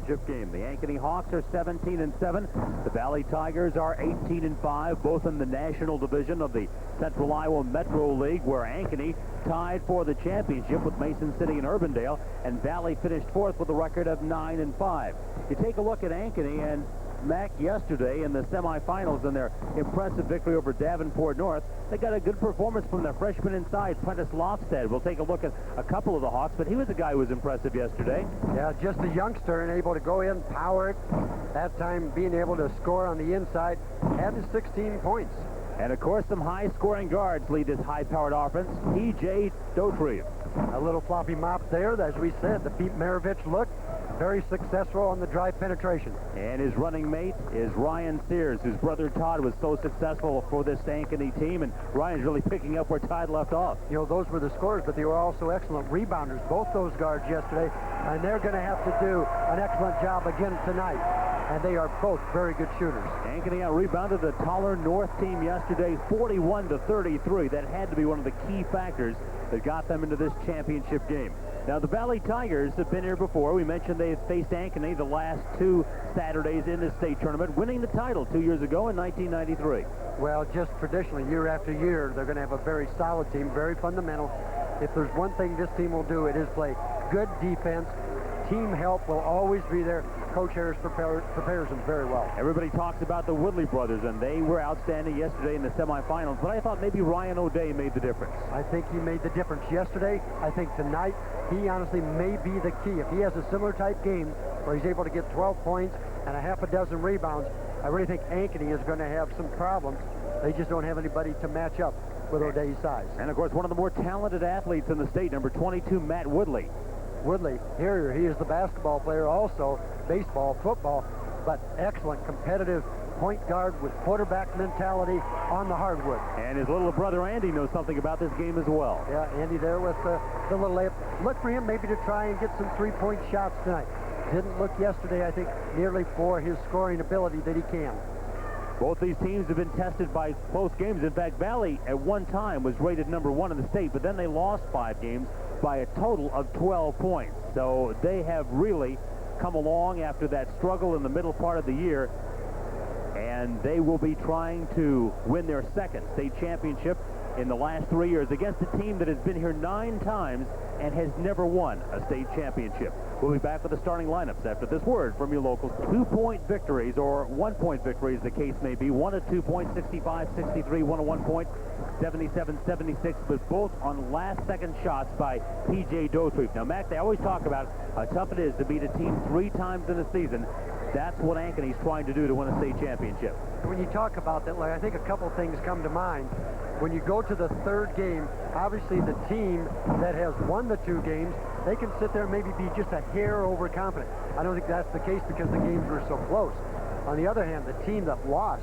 championship game. The Ankeny Hawks are 17-7. The Valley Tigers are 18-5, both in the National Division of the Central Iowa Metro League, where Ankeny tied for the championship with Mason City and Urbandale, and Valley finished fourth with a record of 9-5. You take a look at Ankeny and Mac yesterday in the semifinals in their impressive victory over Davenport North. They got a good performance from their freshman inside, Prentice Lofstad. We'll take a look at a couple of the Hawks, but he was a guy who was impressive yesterday. Yeah, just a youngster and able to go in, power it. That time being able to score on the inside, had his 16 points. And, of course, some high-scoring guards lead this high-powered offense. PJ Dauterive. A little floppy mop there, as we said, the Pete Maravich look. Very successful on the drive penetration. And his running mate is Ryan Sears, whose brother Todd was so successful for this Ankeny team, and Ryan's really picking up where Todd left off. You know, those were the scorers, but they were also excellent rebounders, both those guards yesterday, and they're going to have to do an excellent job again tonight. And they are both very good shooters. Ankeny out-rebounded the taller North team yesterday, 41-33. That had to be one of the key factors that got them into this championship game. Now, the Valley Tigers have been here before. We mentioned they had faced Ankeny the last two Saturdays in the state tournament, winning the title 2 years ago in 1993. Well, just traditionally, year after year, they're going to have a very solid team, very fundamental. If there's one thing this team will do, it is play good defense. Team help will always be there. Coach Harris prepares them very well. Everybody talks about the Woodley brothers, and they were outstanding yesterday in the semifinals, but I thought maybe Ryan O'Day made the difference. I think he made the difference yesterday. I think tonight he honestly may be the key. If he has a similar type game where he's able to get 12 points and a half a dozen rebounds, I really think Ankeny is going to have some problems. They just don't have anybody to match up with O'Day's size. And, of course, one of the more talented athletes in the state, number 22, Matt Woodley. Woodley, here he is the basketball player also, baseball, football, but excellent competitive point guard with quarterback mentality on the hardwood. And his little brother Andy knows something about this game as well. Yeah, Andy there with the little layup. Look for him maybe to try and get some three-point shots tonight. Didn't look yesterday, I think, nearly for his scoring ability that he can. Both these teams have been tested by close games. In fact, Valley at one time was rated number 1 in the state, but then they lost 5 games by a total of 12 points. So they have really come along after that struggle in the middle part of the year, and they will be trying to win their second state championship in the last 3 years against a team that has been here 9 times and has never won a state championship. We'll be back with the starting lineups after this word from your local 2-point victories, or 1-point victories, the case may be. 1 at 2 points, 65-63, 1 at 1 point, 77-76, but both on last-second shots by PJ Dauterive. Now, Mac, they always talk about how tough it is to beat a team 3 times in a season. That's what Ankeny's trying to do to win a state championship. When you talk about that, Larry, I think a couple things come to mind. When you go to the third game, obviously the team that has won the 2 games, they can sit there and maybe be just a hair overconfident. I don't think that's the case because the games were so close. On the other hand, the team that lost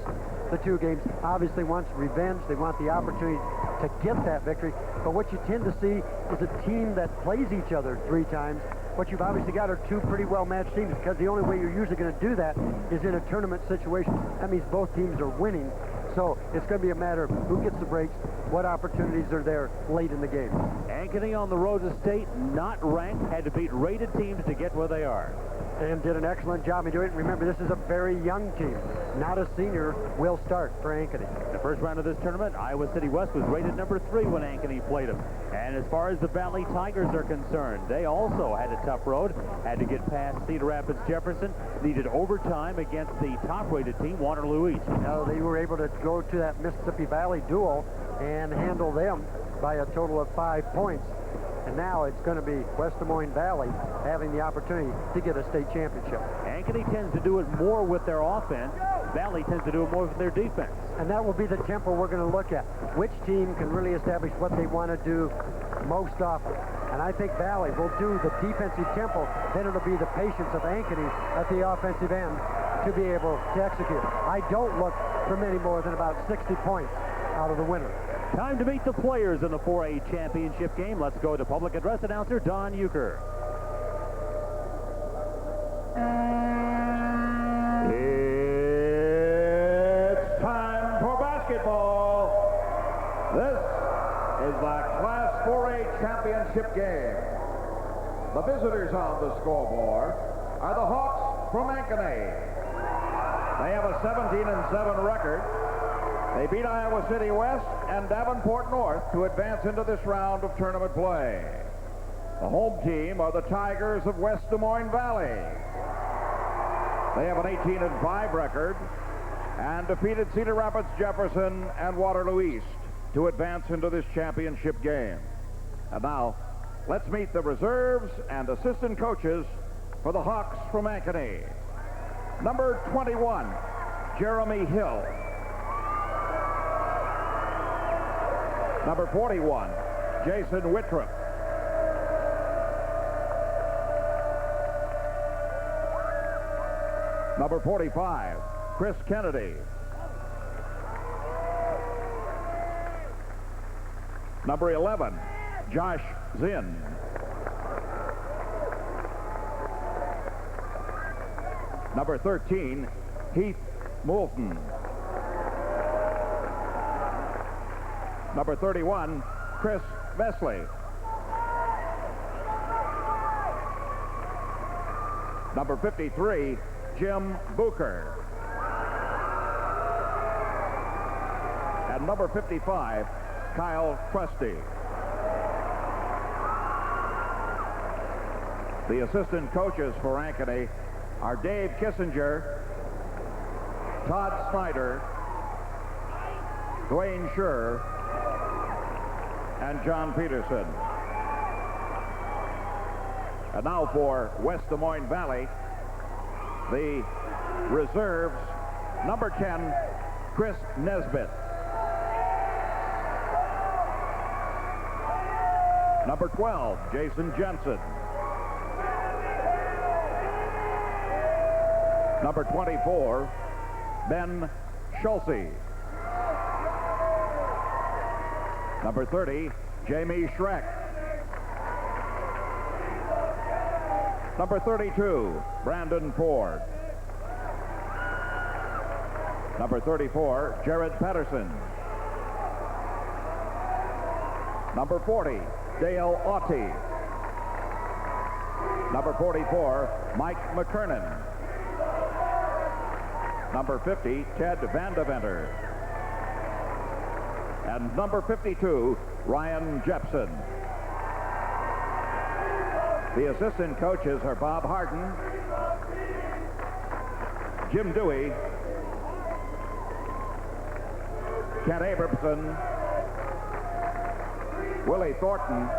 the 2 games obviously wants revenge. They want the opportunity to get that victory. But what you tend to see is a team that plays each other 3 times. What you've obviously got are 2 pretty well-matched teams, because the only way you're usually going to do that is in a tournament situation. That means both teams are winning. So it's going to be a matter of who gets the breaks, what opportunities are there late in the game. Ankeny on the road to state, not ranked, had to beat rated teams to get where they are. And did an excellent job in doing it. Remember, this is a very young team. Not a senior will start for Ankeny. The first round of this tournament, Iowa City West was rated number 3 when Ankeny played them. And as far as the Valley Tigers are concerned, they also had a tough road. Had to get past Cedar Rapids Jefferson. Needed overtime against the top-rated team, Waterloo East. Now, they were able to go to that Mississippi Valley duel and handle them by a total of 5 points. And now it's going to be West Des Moines Valley having the opportunity to get a state championship. Ankeny tends to do it more with their offense. Valley tends to do it more with their defense. And that will be the tempo we're going to look at. Which team can really establish what they want to do most often? And I think Valley will do the defensive tempo. Then it'll be the patience of Ankeny at the offensive end to be able to execute. I don't look for many more than about 60 points out of the winner. Time to meet the players in the 4A championship game. Let's go to public address announcer Don Euchre. It's time for basketball. This is the Class 4A championship game. The visitors on the scoreboard are the Hawks from Ankeny. They have a 17-7 record. They beat Iowa City West and Davenport North to advance into this round of tournament play. The home team are the Tigers of West Des Moines Valley. They have an 18-5 record and defeated Cedar Rapids Jefferson and Waterloo East to advance into this championship game. And now, let's meet the reserves and assistant coaches for the Hawks from Ankeny. Number 21, Jeremy Hill. Number 41, Jason Wittrup. Number 45, Chris Kennedy. Number 11, Josh Zinn. Number 13, Heath Moulton. Number 31, Chris Vesley. Number 53, Jim Booker. And number 55, Kyle Krusty. The assistant coaches for Ankeny are Dave Kissinger, Todd Snyder, Dwayne Schur, and John Peterson. And now for West Des Moines Valley, the reserves, number 10, Chris Nesbitt. Number 12, Jason Jensen. Number 24, Ben Schulze. Number 30, Jamie Schreck. Number 32, Brandon Ford. Number 34, Jared Patterson. Number 40, Dale Auty. Number 44, Mike McKernan. Number 50, Ted Vandeventer. And number 52, Ryan Jepson. The assistant coaches are Bob Harden, Jim Dewey, Kent Abramson, Willie Thornton,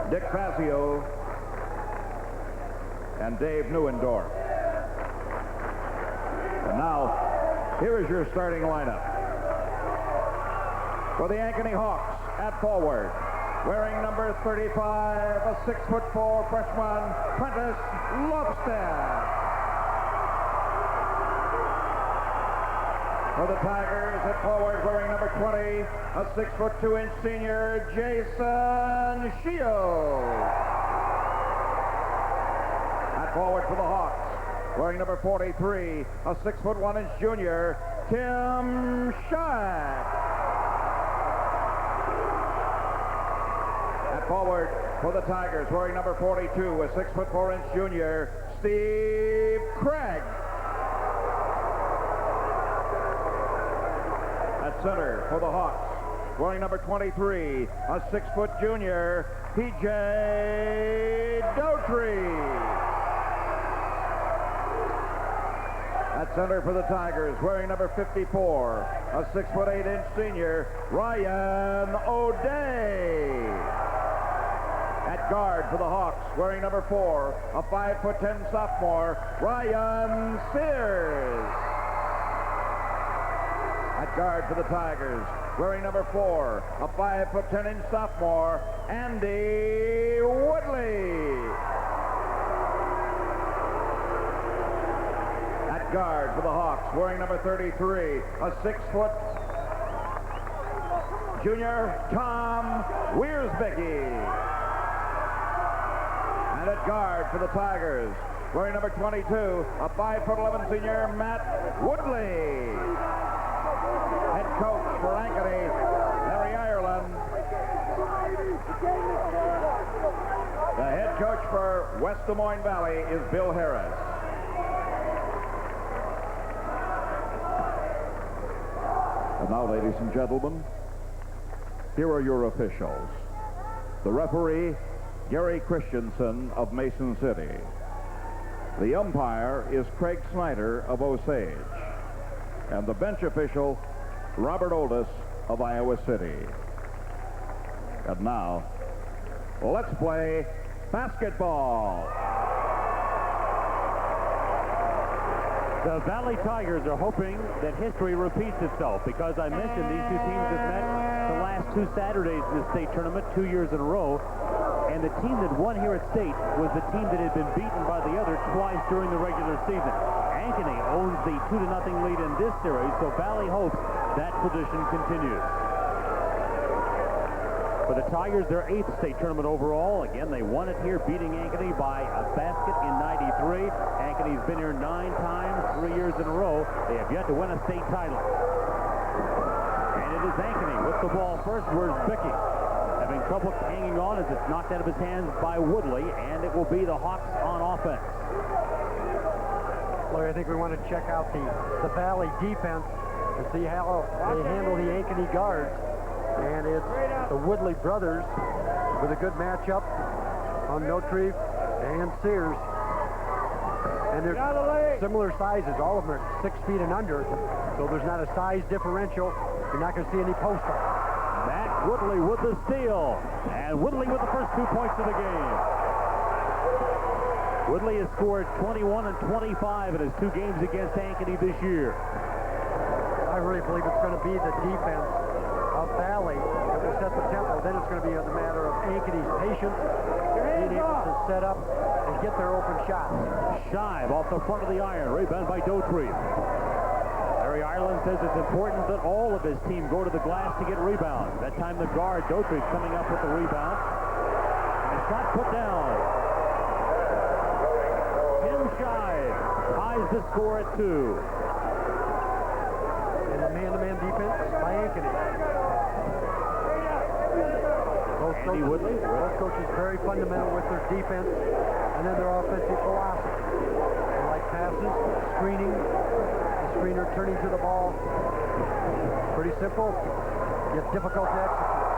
Dick Fazio, and Dave Neuendorf. And now, here is your starting lineup. For the Ankeny Hawks at forward, wearing number 35, a 6'4" freshman, Prentice Lofstad. For the Tigers at forward, wearing number 20, a 6'2" senior, Jason Scheib. At forward for the Hawks, wearing number 43, a 6'1" junior, Tim Scheib. Forward for the Tigers, wearing number 42, a 6'4" junior, Steve Craig. At center for the Hawks, wearing number 23, a 6' junior, PJ Dauterive. At center for the Tigers, wearing number 54, a 6'8" senior, Ryan O'Day. At guard for the Hawks, wearing number 4, a 5'10" sophomore, Ryan Sears. At guard for the Tigers, wearing number 4, a 5'10" sophomore, Andy Woodley. At guard for the Hawks, wearing number 33, a 6' junior, Tom Wiersbicki. And at guard for the Tigers, wearing number 22, a 5'11" senior, Matt Woodley. Head coach for Ankeny, Larry Ireland. The head coach for West Des Moines Valley is Bill Harris. And now, ladies and gentlemen, here are your officials. The referee, Gary Christensen of Mason City. The umpire is Craig Snyder of Osage. And the bench official, Robert Oldus of Iowa City. And now, let's play basketball. The Valley Tigers are hoping that history repeats itself, because I mentioned these two teams have met the last 2 Saturdays in the state tournament 2 years in a row, and the team that won here at state was the team that had been beaten by the other twice during the regular season. Ankeny owns the 2-0 lead in this series, so Valley hopes that tradition continues. For the Tigers, their 8th state tournament overall. Again, they won it here, beating Ankeny by a basket in '93. Ankeny's been here 9 times, 3 years in a row. They have yet to win a state title. And it is Ankeny with the ball first. Where's Vicky? Having trouble hanging on as it's knocked out of his hands by Woodley, and it will be the Hawks on offense. Larry, I think we want to check out the Valley defense and see how they handle the Ankeny guards. And it's the Woodley brothers with a good matchup on Dauterive and Sears. And they're similar sizes. All of them are 6 feet and under, so there's not a size differential. You're not going to see any post-up. Matt Woodley with the steal. And Woodley with the first 2 points of the game. Woodley has scored 21 and 25 in his 2 games against Ankeny this year. I really believe it's going to be the defense of Valley that will set the tempo. Then it's going to be a matter of Ankeny's patience, being able to set up and get their open shots. Scheib off the front of the iron. Rebound by Dauterive. Larry Ireland says it's important that all of his team go to the glass to get rebounds. That time the guard, Dauterive, coming up with the rebound. And the shot put down. Tim Scheib ties the score at 2. And the man-to-man defense by Ankeny. Both coaches very fundamental with their defense and then their offensive philosophy. They like passes, screening, the screener turning to the ball. Pretty simple, yet difficult to execute.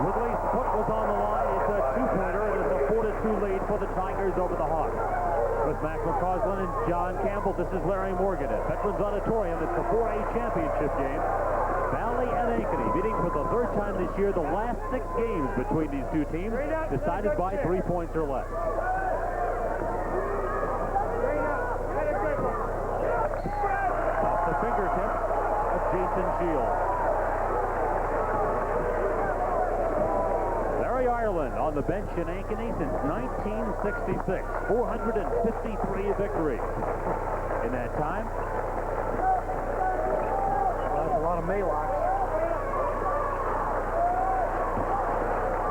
Woodley's foot was on the line. It's a 2-pointer. It is a 4-2 lead for the Tigers over the Hawks. With Mac McCausland and John Campbell, this is Larry Morgan at Veterans Auditorium. It's the 4A championship game. Valley and Ankeny meeting for the 3rd time this year. The last 6 games between these 2 teams decided by 3 points or less. Off the fingertips of Jason Shields. Larry Ireland on the bench in Ankeny since 1966. 453 victories in that time. That's a lot of Maylocks.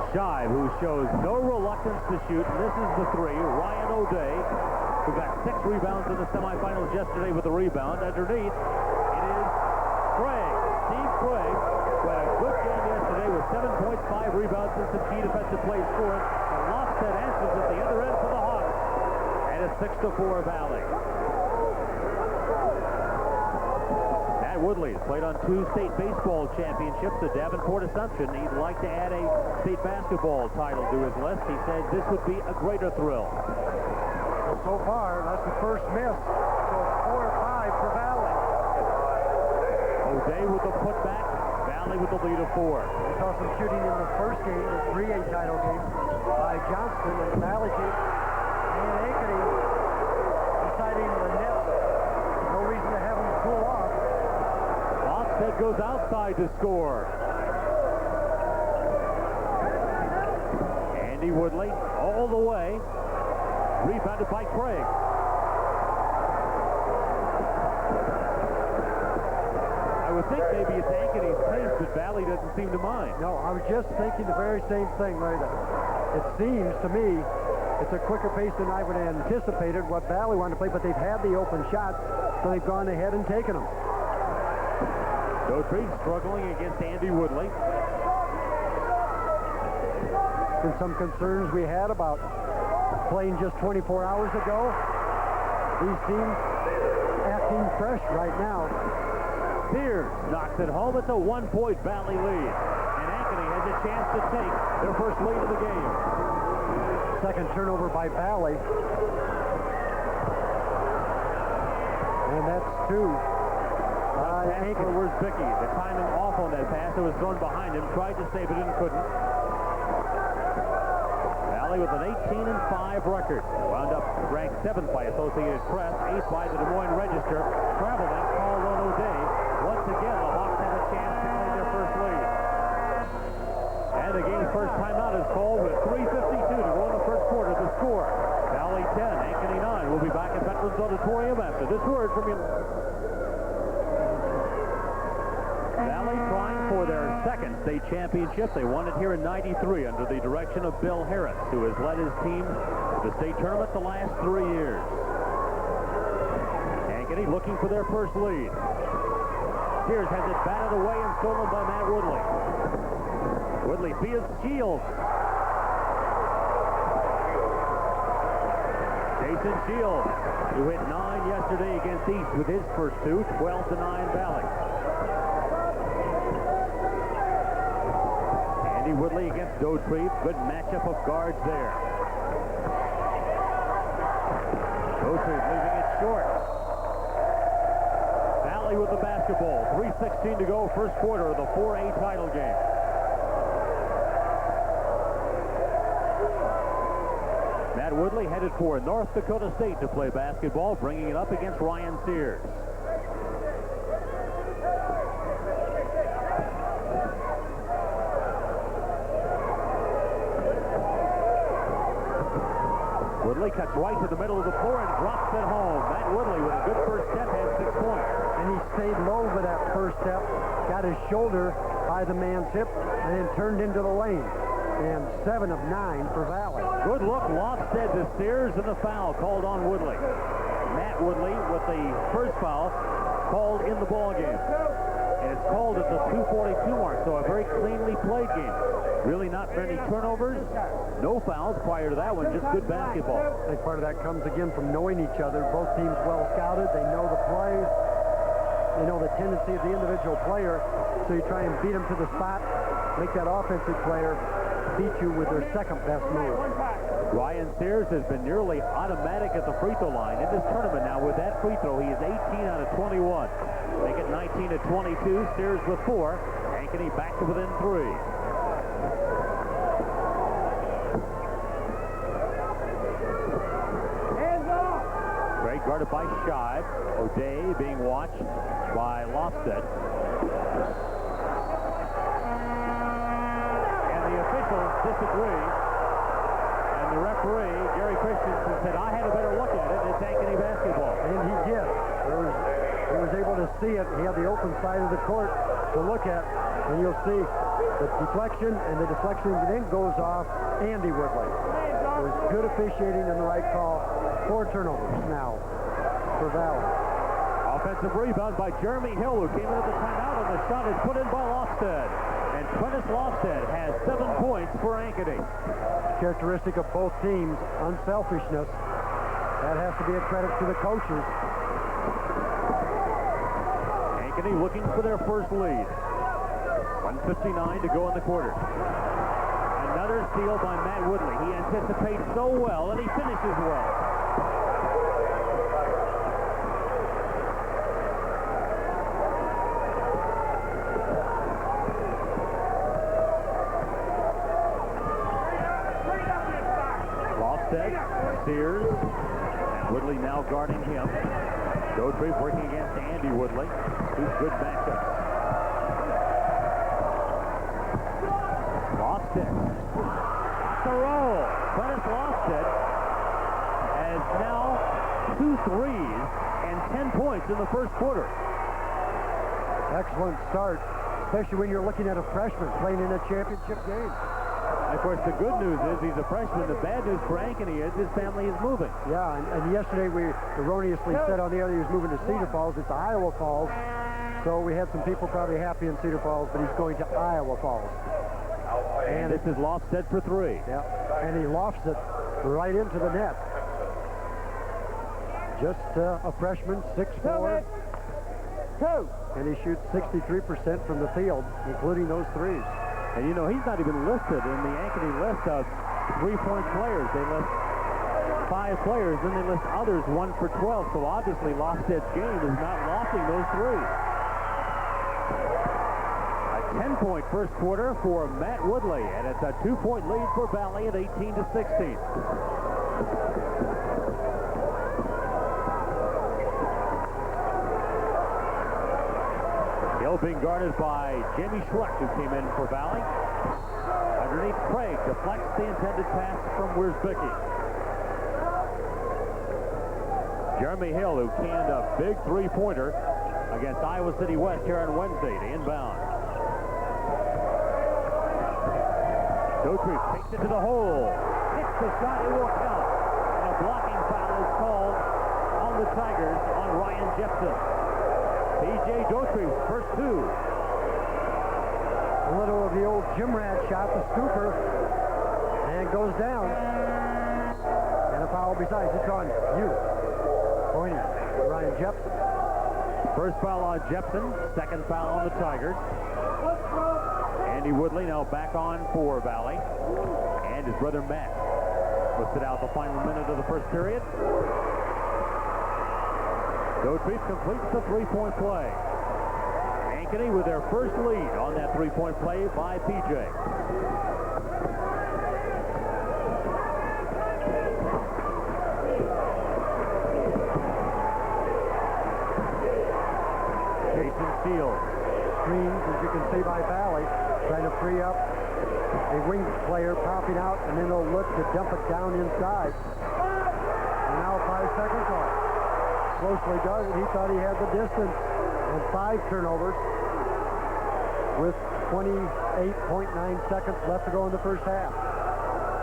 Scheib, who shows no reluctance to shoot. And this is the 3. Ryan O'Day, who got 6 rebounds in the semifinals yesterday with a rebound. Underneath, it is Craig. Steve Craig, who had a good game yesterday with 7 points, 5 rebounds, and some key defensive plays for him. And Lofted answers at the other end for the Hawks. And a 6-4 Valley. Woodley has played on 2 state baseball championships, the Davenport Assumption. He'd like to add a state basketball title to his list. He said this would be a greater thrill. Well, so far, that's the first miss. So it's 4-5 for Valley. O'Day with the putback. Valley with the lead of 4. We saw some shooting in the first game, the 3A title game, by Johnston and the Valley team. And Ankeny deciding the net. No reason to have him cool off. That goes outside to score. Andy Woodley all the way. Rebounded by Craig. I would think maybe it's Ankeny's pace, but Valley doesn't seem to mind. No, I was just thinking the very same thing, Larry. It seems to me it's a quicker pace than I would have anticipated what Valley wanted to play, but they've had the open shots, so they've gone ahead and taken them. Dauterive struggling against Andy Woodley. The And some concerns we had about playing just 24 hours ago. These teams acting fresh right now. Sears knocks it home. It's a 1-point Valley lead. And Ankeny has a chance to take their first lead of the game. Second turnover by Valley. And that's two. Ankeny was Vicky. The timing off on that pass. It was thrown behind him. Tried to save it and couldn't. Valley with an 18-5 record. Wound up ranked 7th by Associated Press, 8th by the Des Moines Register. Traveling, Paul O'Day. Once again, the Hawks have a chance to claim their first lead. And the game's first timeout is called with 3:52 to go in the first quarter. The score, Valley 10, Ankeny 9. We'll be back at Veterans Auditorium after this word from you. Valley trying for their second state championship. They won it here in '93 under the direction of Bill Harris, who has led his team to the state tournament the last 3 years. Ankeny looking for their first lead. Sears has it batted away and stolen by Matt Woodley. Woodley feeds Shields. Jason Shields, who hit 9 yesterday against East with his first two, 12-9 Valley. Andy Woodley against Dauterive. Good matchup of guards there. Dauterive leaving it short. Valley with the basketball. 3:16 to go, first quarter of the 4A title game. Matt Woodley headed for North Dakota State to play basketball, bringing it up against Ryan Sears. Woodley cuts right to the middle of the floor and drops it home. Matt Woodley with a good first step has 6 points. And he stayed low with that first step, got his shoulder by the man's hip, and then turned into the lane. And 7 of 9 for Valley. Good look, Lofstead to Sears, and the foul called on Woodley. Matt Woodley with the first foul called in the ball game. And it's called at the 2:42 mark, so a very cleanly played game. Really not many turnovers, no fouls prior to that one, just good basketball. I think part of that comes again from knowing each other. Both teams well scouted, they know the plays, they know the tendency of the individual player, so you try and beat them to the spot, make that offensive player beat you with their second best move. Ryan Sears has been nearly automatic at the free throw line in this tournament now. With that free throw, he is 18 out of 21. Make it 19 to 22. Sears with 4. Ankeny back to within 3. Great guarded by Scheib. O'Day being watched by Lofstead. The officials disagree, and the referee, Gary Christensen, said, I had a better look at it. It's Ankeny basketball. And he did. He was able to see it. He had the open side of the court to look at, and you'll see the deflection, and the deflection then goes off Andy Woodley. It was good officiating and the right call. 4 turnovers now for Valley. Offensive rebound by Jeremy Hill, who came in at the timeout, and the shot is put in by Lofstead. And Prentice Lofstead has 7 points for Ankeny. Characteristic of both teams, unselfishness. That has to be a credit to the coaches. Ankeny looking for their first lead. 1:59 to go in the quarter. Another steal by Matt Woodley. He anticipates so well, and he finishes well. Sears, and Woodley now guarding him. Dauterive working against Andy Woodley. 2 good matchups. Lofstead. The roll. Prentice Lofstead has now 2 threes and 10 points in the first quarter. Excellent start, especially when you're looking at a freshman playing in a championship game. Of course, the good news is he's a freshman. The bad news for Ankeny is his family is moving. Yeah, and yesterday we erroneously said on the air he was moving to Cedar Falls. It's Iowa Falls. So we had some people probably happy in Cedar Falls, but he's going to Iowa Falls. And this is Lofstead for 3. Yeah, and he lofts it right into the net. Just a freshman, 6'4". And he shoots 63% from the field, including those threes. And you know, he's not even listed in the Ankeny list of three-point players. They list 5 players, then they list others 1 for 12. So obviously Lofsted's game is not lofting those threes. A 10-point first quarter for Matt Woodley, and it's a 2-point lead for Valley at 18-16. Hill being guarded by Jamie Schreck, who came in for Valley. Underneath Craig, deflects the intended pass from Wierzbicki. Jeremy Hill, who canned a big three-pointer against Iowa City West here on Wednesday to inbound. Dauterive takes it to the hole. Hits the shot, it will count. And a blocking foul is called on the Tigers on Ryan Jepson. PJ Dauterive's first 2. A little of the old gym rat shot, the scooper, and goes down. And a foul besides. It's on you. Pointing at Ryan Jepson. First foul on Jepson, second foul on the Tigers. Andy Woodley now back on for Valley. And his brother Matt will sit out the final minute of the first period. Dauterive completes the three-point play. Ankeny with their first lead on that three-point play by PJ. Jason Seals. Screens, as you can see by Valley, trying to free up a wing player popping out, and then they'll look to dump it down inside. And now 5 seconds off. Closely guarded. He thought he had the distance. And 5 turnovers with 28.9 seconds left to go in the first half.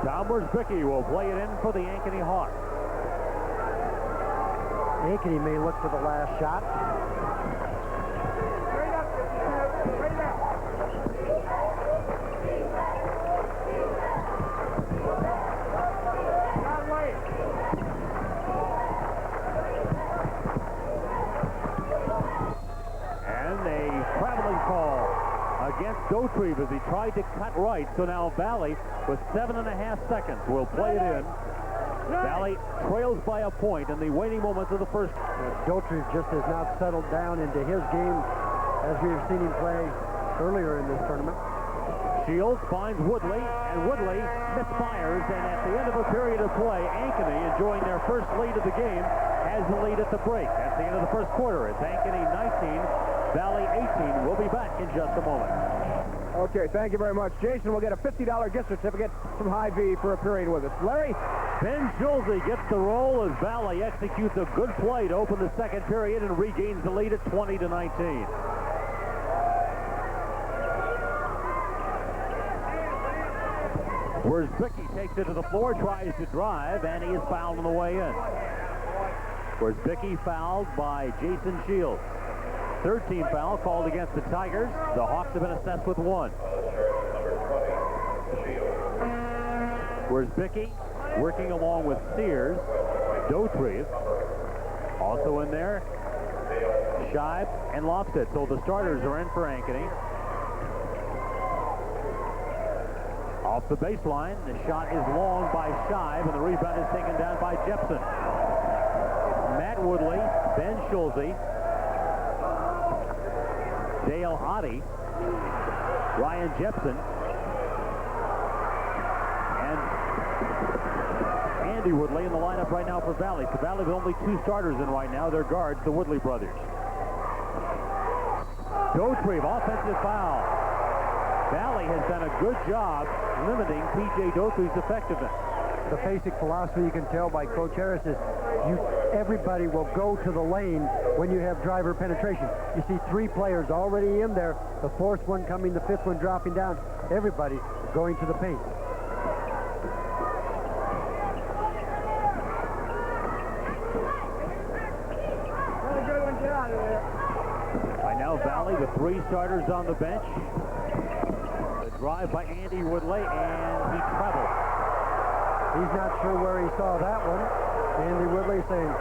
Tom Wierzbicki will play it in for the Ankeny Hawks. Ankeny may look for the last shot. Against Dauterive as he tried to cut right. So now Valley, with 7.5 seconds, will play it in. Valley trails by a point in the waning moments of the first. Dauterive just has not settled down into his game as we have seen him play earlier in this tournament. Shields finds Woodley, and Woodley misfires, and at the end of a period of play, Ankeny, enjoying their first lead of the game, has the lead at the break. That's the end of the first quarter. It's Ankeny 19, Valley 18. We'll be back in just a moment. Okay, thank you very much. Jason will get a $50 gift certificate from Hy-Vee for a period with us. Larry? Ben Schulze gets the roll as Valley executes a good play to open the second period and regains the lead at 20-19. Wierzbicki takes it to the floor, tries to drive, and he is fouled on the way in. Wierzbicki fouled by Jason Shields. 13 foul called against the Tigers. The Hawks have been assessed with 1. Wierzbicki working along with Sears. Dauterive also in there. Scheib and Lofstead. So the starters are in for Ankeny. Off the baseline, the shot is long by Scheib, and the rebound is taken down by Jepson. Matt Woodley, Ben Schulze, Dale Otte, Ryan Jepson, and Andy Woodley in the lineup right now for Valley. So Valley with only 2 starters in right now. They're guards, the Woodley brothers. Dauterive, offensive foul. Valley has done a good job limiting PJ Dauterive's effectiveness. The basic philosophy you can tell by Coach Harris is everybody will go to the lane when you have driver penetration. You see 3 players already in there, the 4th one coming, the 5th one dropping down. Everybody is going to the paint. By now, Valley with 3 starters on the bench. The drive by Andy Woodley, and he traveled. He's not sure where he saw that one. Andy Woodley saying,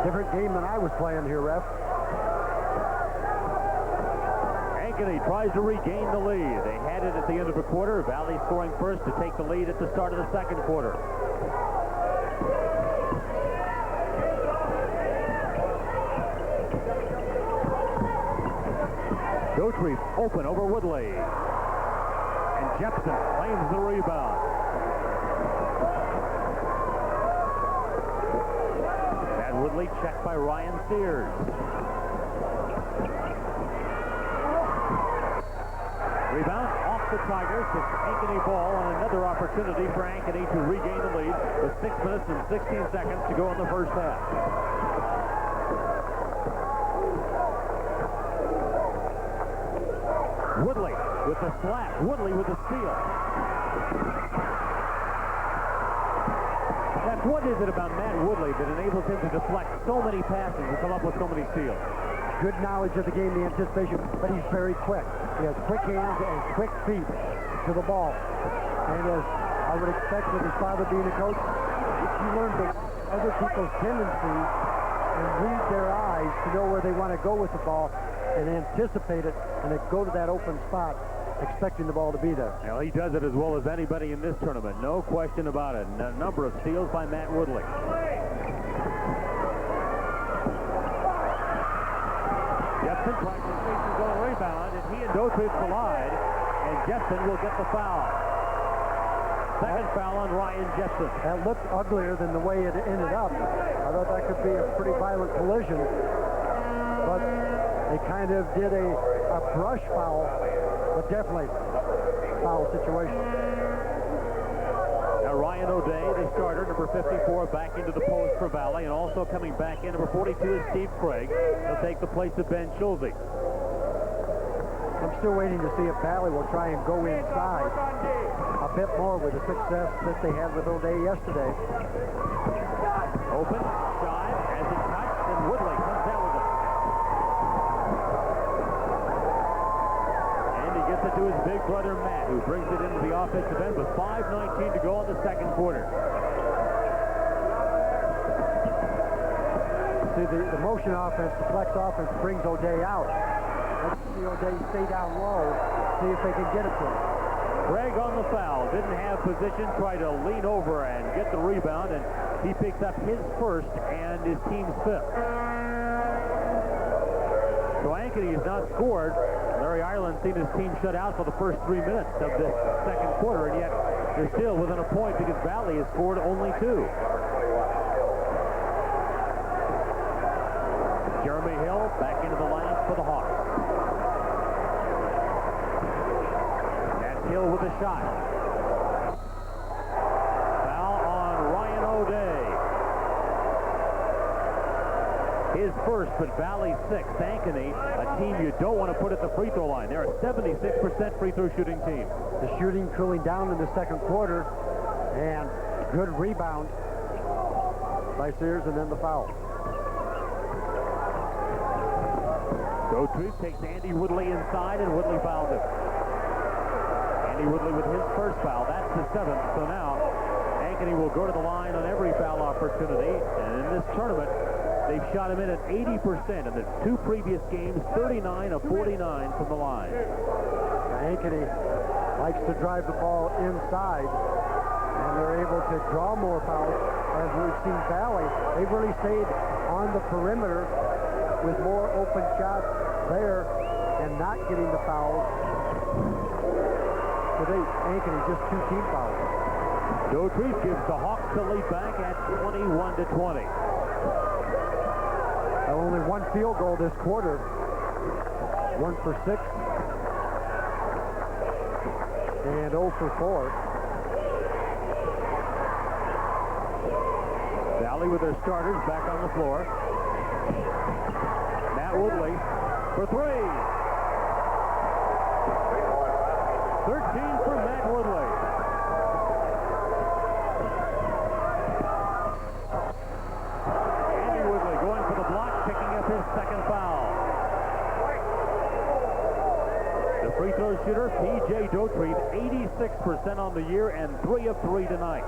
different game than I was playing here, ref. Ankeny tries to regain the lead. They had it at the end of the quarter. Valley scoring first to take the lead at the start of the second quarter. Dauterive open over Woodley. And Jepson claims the rebound. Matt Woodley checked by Ryan Sears. Rebound off the Tigers. It's Ankeny ball and another opportunity for Ankeny to regain the lead with 6 minutes and 16 seconds to go in the first half. Woodley with the slap. Woodley with the steal. That's what is it about Matt Woodley that enables him to deflect so many passes and come up with so many steals? Good knowledge of the game, the anticipation, but he's very quick. He has quick hands and quick feet to the ball. And as I would expect with his father being a coach, you learn other people's tendencies and read their eyes to know where they want to go with the ball and anticipate it and then go to that open spot expecting the ball to be there. Well, he does it as well as anybody in this tournament. No question about it. A number of steals by Matt Woodley. Jepson tries to chase his own rebound, and he and Dauterive collide, and Jepson will get the foul. Second foul on Ryan Jepson. That looked uglier than the way it ended up. I thought that could be a pretty violent collision, but they kind of did a brush foul, but definitely foul situation. Now Ryan O'Day, the starter, number 54, back into the post for Valley, and also coming back in, number 42 is Steve Craig. He'll take the place of Ben Schulze. I'm still waiting to see if Valley will try and go inside a bit more with the success that they had with O'Day yesterday. Open, Scheib has it touched, and Woodley comes down with it. And he gets it to his big brother Matt, who brings it into the offensive end with 5:19 to go in the second quarter. See, the motion offense, the flex offense brings O'Day out. Let's see O'Day stay down low, see if they can get it to him. Craig on the foul, didn't have position, tried to lean over and get the rebound, and he picks up his first and his team's fifth. So Ankeny has not scored. Larry Ireland's seen his team shut out for the first 3 minutes of this second quarter, and yet they're still within a point because Valley has scored only 2. Jeremy Hill back into the lineup for the Hawks. That's Hill with a shot. Foul on Ryan O'Day. His first, but Valley 6th. Ankeny, a team you don't want to put at the free throw line. They're a 76% free throw shooting team. The shooting cooling down in the second quarter, and good rebound by Sears, and then the foul. Dauterive takes Andy Woodley inside, and Woodley fouls him. Andy Woodley with his first foul. That's the 7th. So now Ankeny will go to the line on every foul opportunity. And in this tournament, they've shot him in at 80%. In the 2 previous games, 39 of 49 from the line. Ankeny likes to drive the ball inside, and they're able to draw more fouls. As we've seen Valley, they've really stayed on the perimeter with more open shots there and not getting the fouls. Today, Ankeny just 2 team fouls. Dauterive gives the Hawks the lead back at 21-20. Only 1 field goal this quarter. 1 for 6. And 0 for 4. Valley with their starters back on the floor. Matt Woodley for 3. 13 for Matt Woodley. Andy Woodley going for the block, picking up his second foul. The free throw shooter, PJ Dauterive, 86% on the year and 3 of 3 tonight.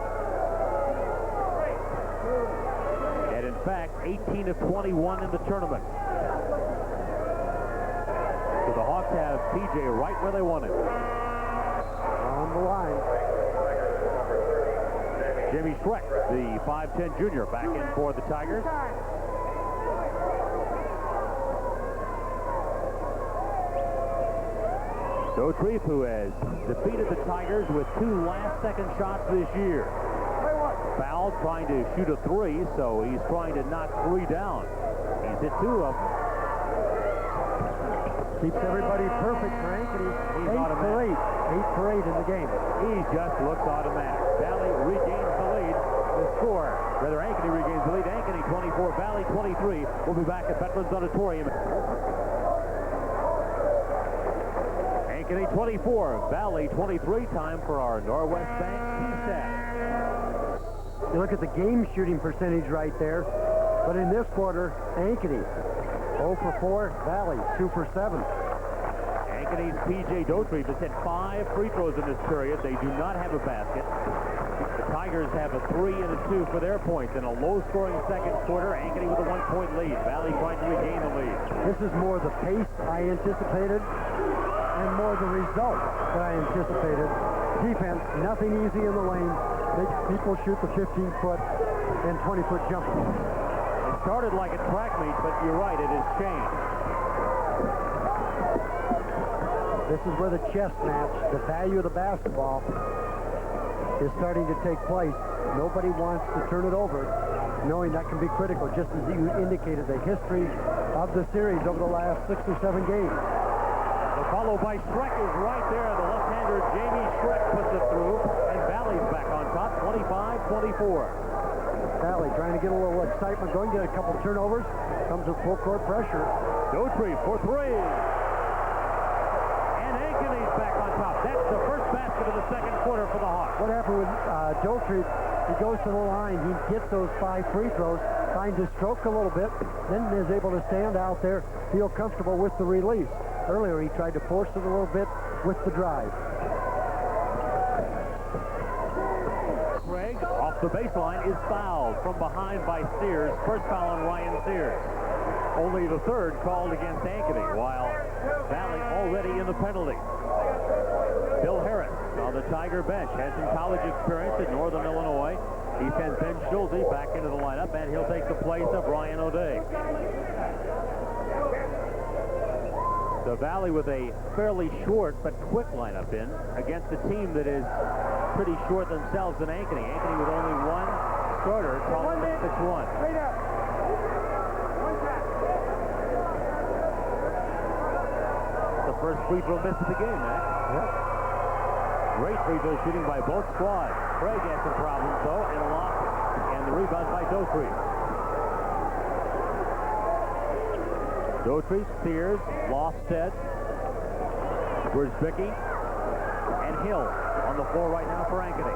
And in fact, 18 of 21 in the tournament. So the Hawks have PJ right where they want him. On the line. Jimmy Schreck, the 5'10 junior, back in for the Tigers. Dauterive, who has defeated the Tigers with 2 last-second shots this year. Fouled, trying to shoot a 3, so he's trying to knock 3 down. He's hit 2 of them. Keeps everybody perfect for Ankeny. He's 8 for 8. 8 automatic. for 8 in the game. He just looks automatic. Valley regains the lead. The score, rather Ankeny regains the lead. Ankeny 24, Valley 23. We'll be back at Veterans Auditorium. Ankeny 24, Valley 23. Time for our Norwest Bank T-Stat. You look at the game shooting percentage right there, but in this quarter, Ankeny 0 for 4, Valley 2 for 7. Ankeny's PJ Dauterive has hit 5 free throws in this period. They do not have a basket. The Tigers have a 3 and a 2 for their points in a low-scoring second quarter. Ankeny with a 1-point lead. Valley trying to regain the lead. This is more the pace I anticipated and more the result that I anticipated. Defense, nothing easy in the lane. Makes people shoot the 15-foot and 20-foot jumpers. It started like a track meet, but you're right, it has changed. This is where the chess match, the value of the basketball, is starting to take place. Nobody wants to turn it over, knowing that can be critical, just as you indicated, the history of the series over the last 6 or 7 games. The follow by Schreck is right there. The left-hander Jamie Schreck puts it through, and Valley's back on top, 25-24. Valley trying to get a little excitement going, get a couple turnovers, comes with full court pressure. Dauterive for 3. And Ankeny's back on top. That's the first basket of the second quarter for the Hawks. What happened with Dauterive? He goes to the line, he gets those 5 free throws, finds his stroke a little bit, then is able to stand out there, feel comfortable with the release. Earlier he tried to force it a little bit with the drive. Craig, off the baseline, is fouled from behind by Sears. First foul on Ryan Sears. Only the third called against Ankeny, while Valley already in the penalty. Bill Harris on the Tiger bench, has some college experience at Northern Illinois. He sends Ben Schulte back into the lineup, and he'll take the place of Ryan O'Day. The Valley with a fairly short but quick lineup in against a team that is pretty short themselves in Ankeny. Ankeny with only 1 starter, calling it 6-1. The first free throw miss of the game, Matt. Yep. Great free throw shooting by both squads. Craig had some problems, though, and lost it. And the rebound by Dauterive. Dauterive, Sears, Lofstead, Wierzbicki, and Hill on the floor right now for Ankeny.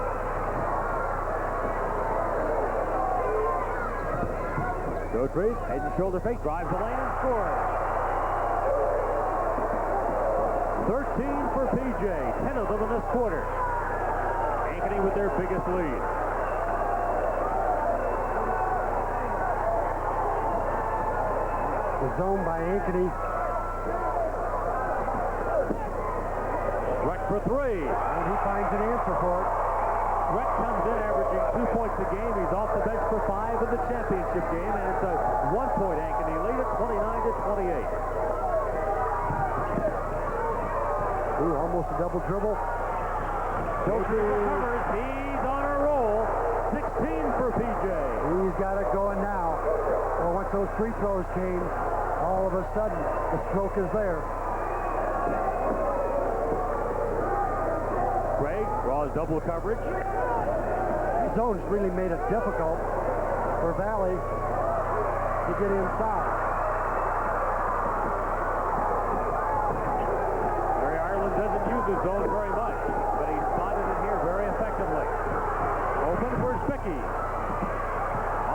Dauterive, head and shoulder fake, drives the lane and scores. 13 for PJ, 10 of them in this quarter. Ankeny with their biggest lead. The zone by Ankeny. Schreck for 3. And he finds an answer for it. Schreck comes in averaging 2 points a game. He's off the bench for 5 in the championship game, and it's a 1-point Ankeny lead at 29-28. Ooh, almost a double dribble. Dauterive, he's on a roll. 16 for PJ. He's got it going now. Well, once those free throws came, all of a sudden, the stroke is there. Craig draws double coverage. The zone's really made it difficult for Valley to get inside. Larry Ireland doesn't use the zone very much, but he spotted it here very effectively. Open for Wierzbicki.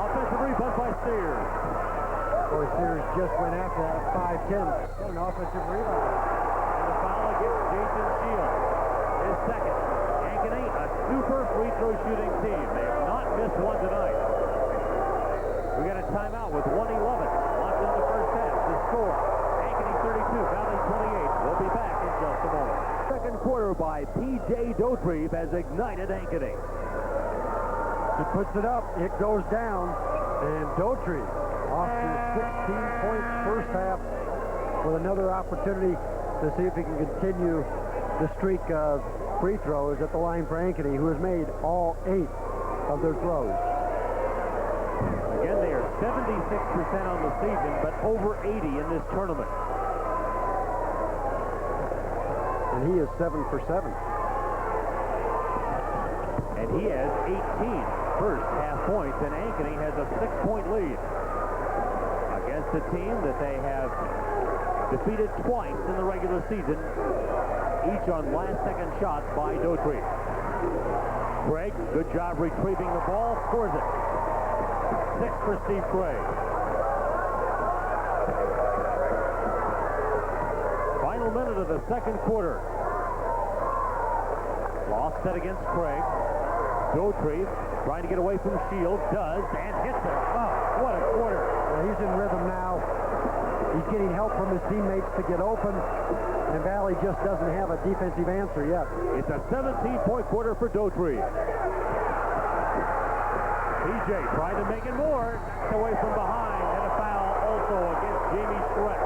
Offensive rebound by Sears. Boy, Sears just went after that at 5'10". Got an offensive rebound. and the foul against Jason Shields. His second. Ankeny, a super free throw shooting team. They have not missed one tonight. We got a timeout with 1:11 left in the first half. The score, Ankeny 32, Valley 28. We'll be back in just a moment. Second quarter by PJ Dauterive has ignited Ankeny. He puts it up, it goes down, and Dauterive off to 16 points first half with another opportunity to see if he can continue the streak of free throws at the line for Ankeny, who has made all 8 of their throws. Again, they are 76% on the season, but over 80 in this tournament. And he is 7 for 7. And he has 18 first half points, and Ankeny has a 6-point lead against a team that they have defeated twice in the regular season, each on last-second shots by Dauterive. Craig, good job retrieving the ball, scores it. 6 for Steve Craig. Final minute of the second quarter. Lost set against Craig. Dauterive trying to get away from Shields, does, and hits it. Oh, what a quarter. Well, he's in rhythm now. He's getting help from his teammates to get open, and Valley just doesn't have a defensive answer yet. It's a 17-point quarter for Dauterive. PJ trying to make it more. Knocked away from behind, and a foul also against Jamie Schreck.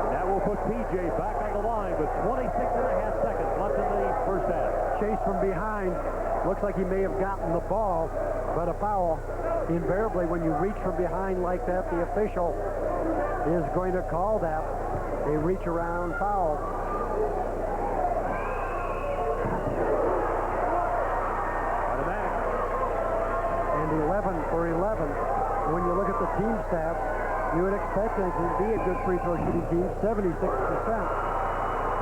And that will put PJ back on the line with 26.5 seconds left in the first half. Chase from behind. Looks like he may have gotten the ball, but a foul. Invariably, when you reach from behind like that, the official is going to call that a reach-around foul. Automatic. And 11 for 11. When you look at the team stats, you would expect it to be a good free throw shooting team. 76%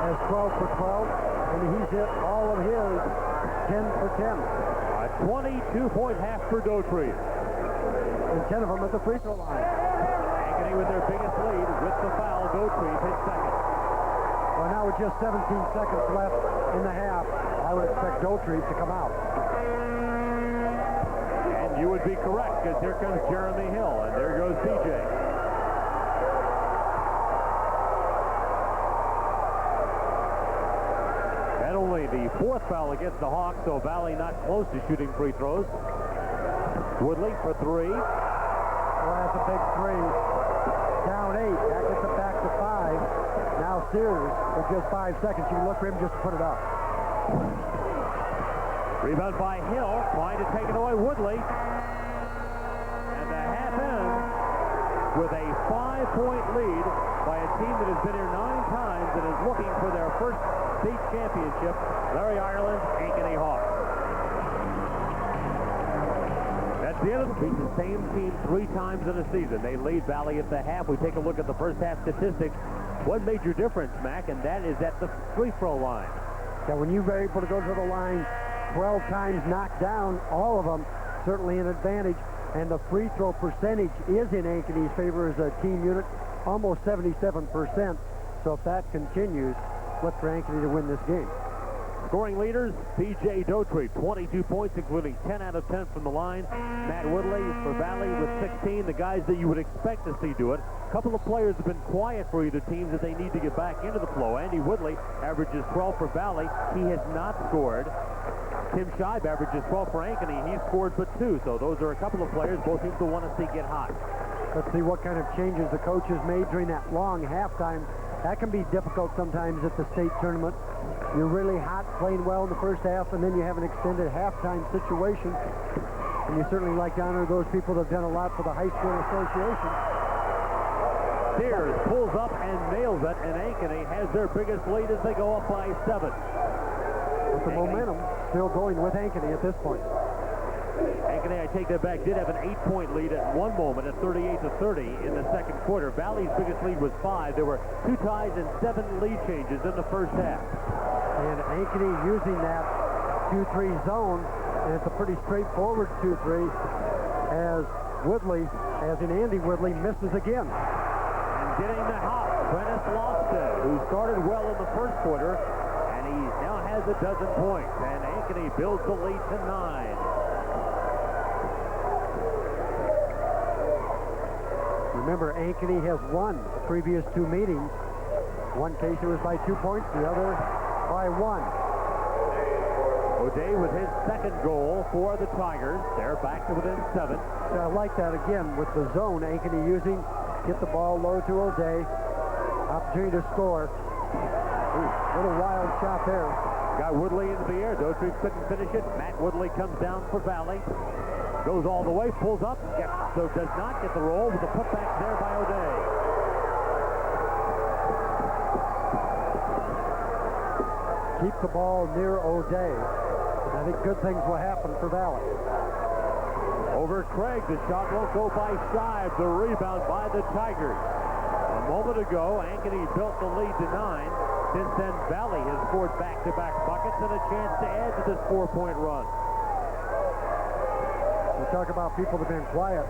has 12 for 12, and he's hit all of his 10 for 10. A 22-point half for Dauterive. And 10 of them at the free throw line. Ankeny with their biggest lead with the foul. Dauterive hit second. Well, now with just 17 seconds left in the half, I would expect Dauterive to come out. And you would be correct, because here comes Jeremy Hill, and there goes PJ. And only the fourth foul against the Hawks, so Valley not close to shooting free throws. Woodley for 3. Well, that's a big 3. Down 8. That gets it back to 5. Now Sears, with just 5 seconds, you can look for him just to put it up. Rebound by Hill, trying to take it away. Woodley. And the half ends with a 5-point lead by a team that has been here 9 times and is looking for their first state championship. Larry Ireland's Ankeny Hawks. That's the end of the beat. The same team 3 times in a season. They lead Valley at the half. We take a look at the first half statistics. One major difference, Mac, and that is at the free throw line. Yeah, when you're able to go to the line 12 times, knock down all of them, certainly an advantage. And the free throw percentage is in Ankeny's favor as a team unit, almost 77%. So if that continues, look for Ankeny to win this game. Scoring leaders, PJ Dauterive, 22 points, including 10 out of 10 from the line. Matt Woodley for Valley with 16, the guys that you would expect to see do it. A couple of players have been quiet for either teams that they need to get back into the flow. Andy Woodley averages 12 for Valley. He has not scored. Tim Scheib averages 12 for Ankeny. He's scored but 2, so those are a couple of players both teams will want to see get hot. Let's see what kind of changes the coaches made during that long halftime. That can be difficult sometimes at the state tournament. You're really hot, playing well in the first half, and then you have an extended halftime situation. And you certainly like to honor those people that have done a lot for the high school association. Sears pulls up and nails it, and Ankeny has their biggest lead as they go up by 7. But the momentum still going with Ankeny at this point. Ankeny, I take that back, did have an 8-point lead at one moment at 38-30 in the second quarter. Valley's biggest lead was 5. There were 2 ties and 7 lead changes in the first half. And Ankeny using that 2-3 zone, and it's a pretty straightforward 2-3 as Woodley, as in Andy Woodley, misses again. And getting the hop. Prentice Lofted, who started well in the first quarter, and he now has a dozen points. And Ankeny builds the lead to 9. Remember, Ankeny has won the previous 2 meetings. One case it was by 2 points, the other by 1. O'Day with his second goal for the Tigers. They're back to within 7. I like that again with the zone Ankeny using. Get the ball low to O'Day. Opportunity to score. Ooh, little wild shot there. Got Woodley into the air. Dauterive couldn't finish it. Matt Woodley comes down for Valley. Goes all the way, pulls up, so does not get the roll with the putback there by O'Day. Keep the ball near O'Day. I think good things will happen for Valley. Over Craig, the shot won't go by Scheib. The rebound by the Tigers. A moment ago, Ankeny built the lead to 9. Since then, Valley has scored back-to-back buckets and a chance to add to this 4-point run. We talk about people that have been quiet.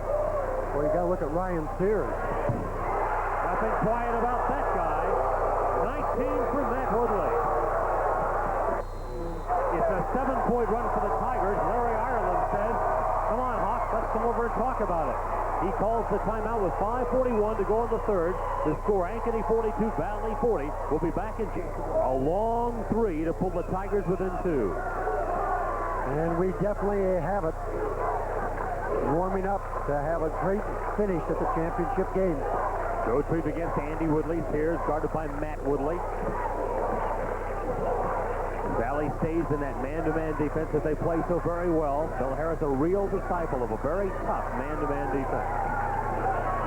Well, you got to look at Ryan Sears. Nothing quiet about that guy. 19 for Matt Woodley. It's a 7-point run for the Tigers. Larry Ireland says, come on, Hawk, let's come over and talk about it. He calls the timeout with 5:41 to go in the third. The score, Ankeny 42, Valley 40. We'll be back in a long 3 to pull the Tigers within 2. And we definitely have it warming up to have a great finish at the championship game. Dauterive against Andy Woodley. Sears guarded by Matt Woodley. Valley stays in that man-to-man defense that they play so very well. Bill Harris, a real disciple of a very tough man-to-man defense.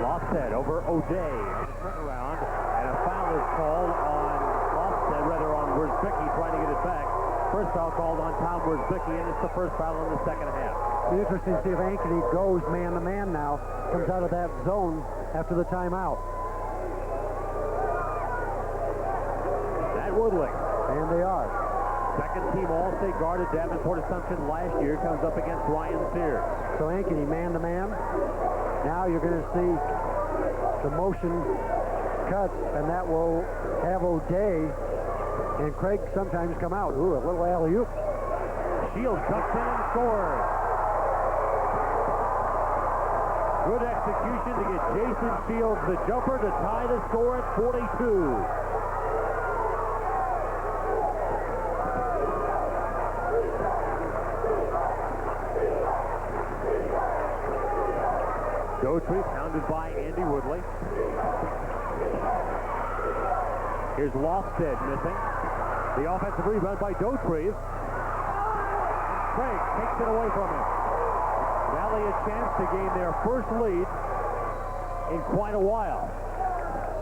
Lofted over O'Day. Turnaround, and a foul is called on Lofted, rather on Worsbicky trying to get it back. First foul called on Tom Worsbicky, and it's the first foul in the second half. It'll be interesting to see if Ankeny goes man-to-man now, comes out of that zone after the timeout. Matt Woodley. And they are. Second team All-State guard at Davenport Assumption last year comes up against Ryan Sears. So Ankeny man-to-man. Now you're going to see the motion cuts, and that will have O'Day and Craig sometimes come out. Ooh, a little alley-oop. Shields ducks in and scores. Good execution to get Jason Shields, the jumper, to tie the score at 42. Dauterive pounded by Andy Woodley. Here's Lofted missing. The offensive rebound by Dauterive. Craig takes it away from him. Valley a chance to gain their first lead in quite a while.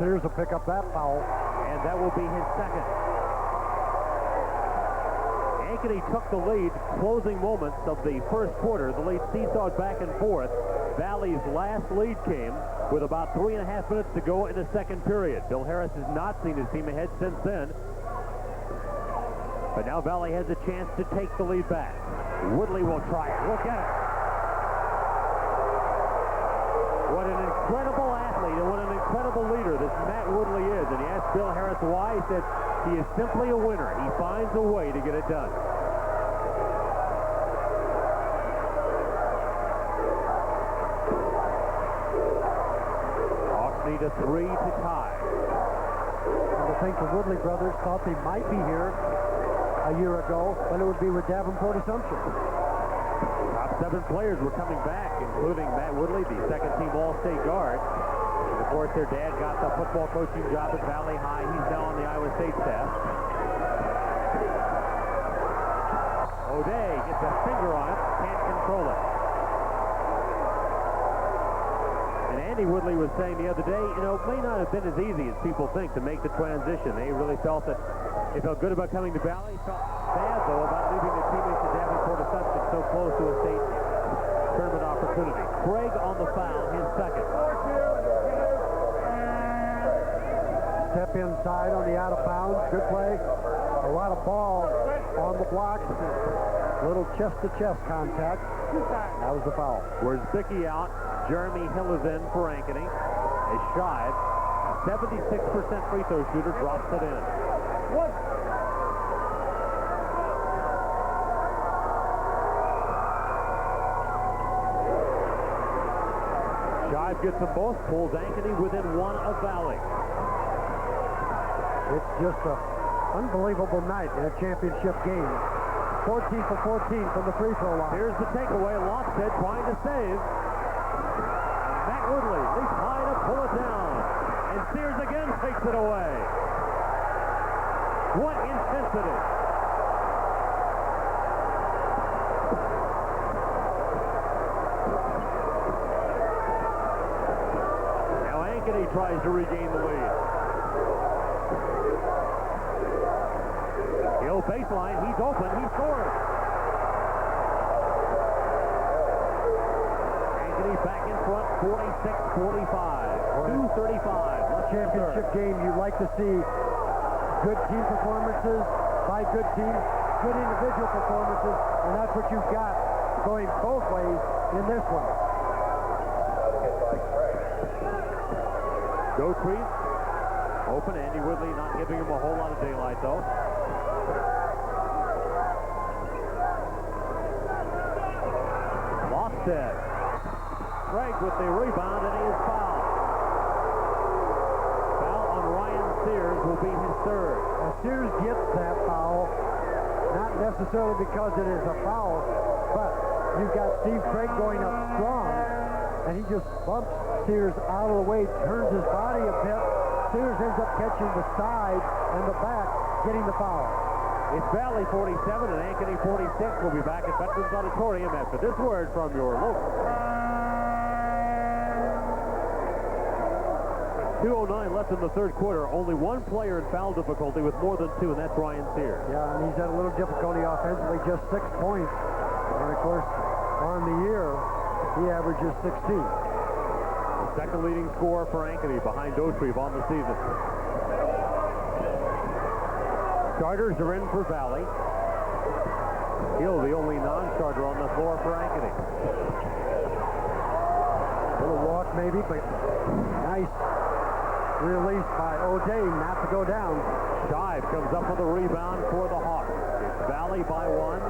Sears will pick up that foul. And that will be his second. Ankeny took the lead closing moments of the first quarter. The lead seesawed back and forth. Valley's last lead came with about 3.5 minutes to go in the second period. Bill Harris has not seen his team ahead since then. But now Valley has a chance to take the lead back. Woodley will try it. Look at it. What an incredible athlete and what an incredible leader this Matt Woodley is. And he asked Bill Harris why. He said he is simply a winner. He finds a way to get it done. Hawks need a 3 to tie. And I think the Woodley brothers thought they might be here a year ago, but it would be with Davenport Assumption. Top 7 players were coming back, including Matt Woodley, the second-team All-State guard. And of course, their dad got the football coaching job at Valley High. He's now on the Iowa State staff. O'Day gets a finger on it, can't control it. And Andy Woodley was saying the other day, you know, it may not have been as easy as people think to make the transition. They really felt that they felt good about coming to Valley. Felt bad, though, about leaving their teammates at Davenport Assumption so close to a state tournament opportunity. Craig on the foul, his second. Step inside on the out of bounds. Good play. A lot of ball on the block. Little chest-to-chest contact. That was the foul. Worsbicky out. Jeremy Hill is in for Ankeny. As Scheib 76% free throw shooter, drops it in. What? Scheib gets them both, pulls Ankeny within one of Valley. It's just an unbelievable night in a championship game. 14 for 14 from the free throw line. Here's the takeaway. Lofted trying to save. Matt Woodley leaps high to pull it down. And Sears again takes it away. What intensity. Now Ankeny tries to regain the lead. Hill baseline, he's open, he scores. Ankeny back in front, 46-45. 2:35. Championship game, you like to see good team performances by good teams, good individual performances, and that's what you've got going both ways in this one. Dauterive open. Andy Woodley not giving him a whole lot of daylight, though. Lofted. Craig with the rebound, and he is fouled. Foul on Ryan Sears will be his third. Now, Sears gets that foul, not necessarily because it is a foul, but you've got Steve Craig going up strong, and he just bumps Sears out of the way, turns his body a bit. Sears ends up catching the side and the back, getting the foul. It's Valley 47 and Ankeny 46. We'll be back at Veterans Auditorium after this word from your local. 2:09 left in the third quarter. Only one player in foul difficulty with more than two, and that's Ryan Sears. Yeah, and he's had a little difficulty offensively, just 6 points. And, of course, on the year, he averages 16. The second leading scorer for Ankeny behind Dauterive on the season. Starters are in for Valley. Hill, the only non-starter on the floor for Ankeny. Little walk maybe, but nice release by O'Day not to go down. Scheib comes up with a rebound for the Hawks. It's Valley by one.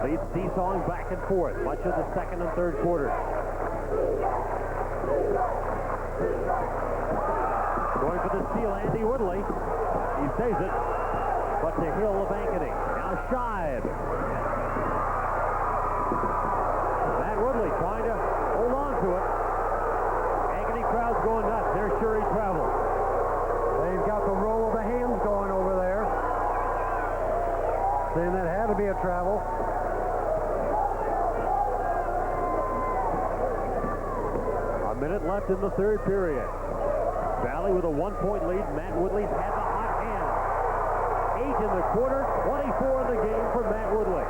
Leads seesawing back and forth much of the second and third quarter. Going for the steal, Andy Woodley. He saves it, but to Hill of Ankeny. Now Scheib. Matt Woodley trying to hold on to it. Ankeny crowd's going nuts. They're sure he traveled. They've got the roll of the hands going over there. Saying that had to be a travel. A minute left in the third period. Valley with a 1-point lead. Matt Woodley's had the hot hand. 8 in the quarter, 24 in the game for Matt Woodley.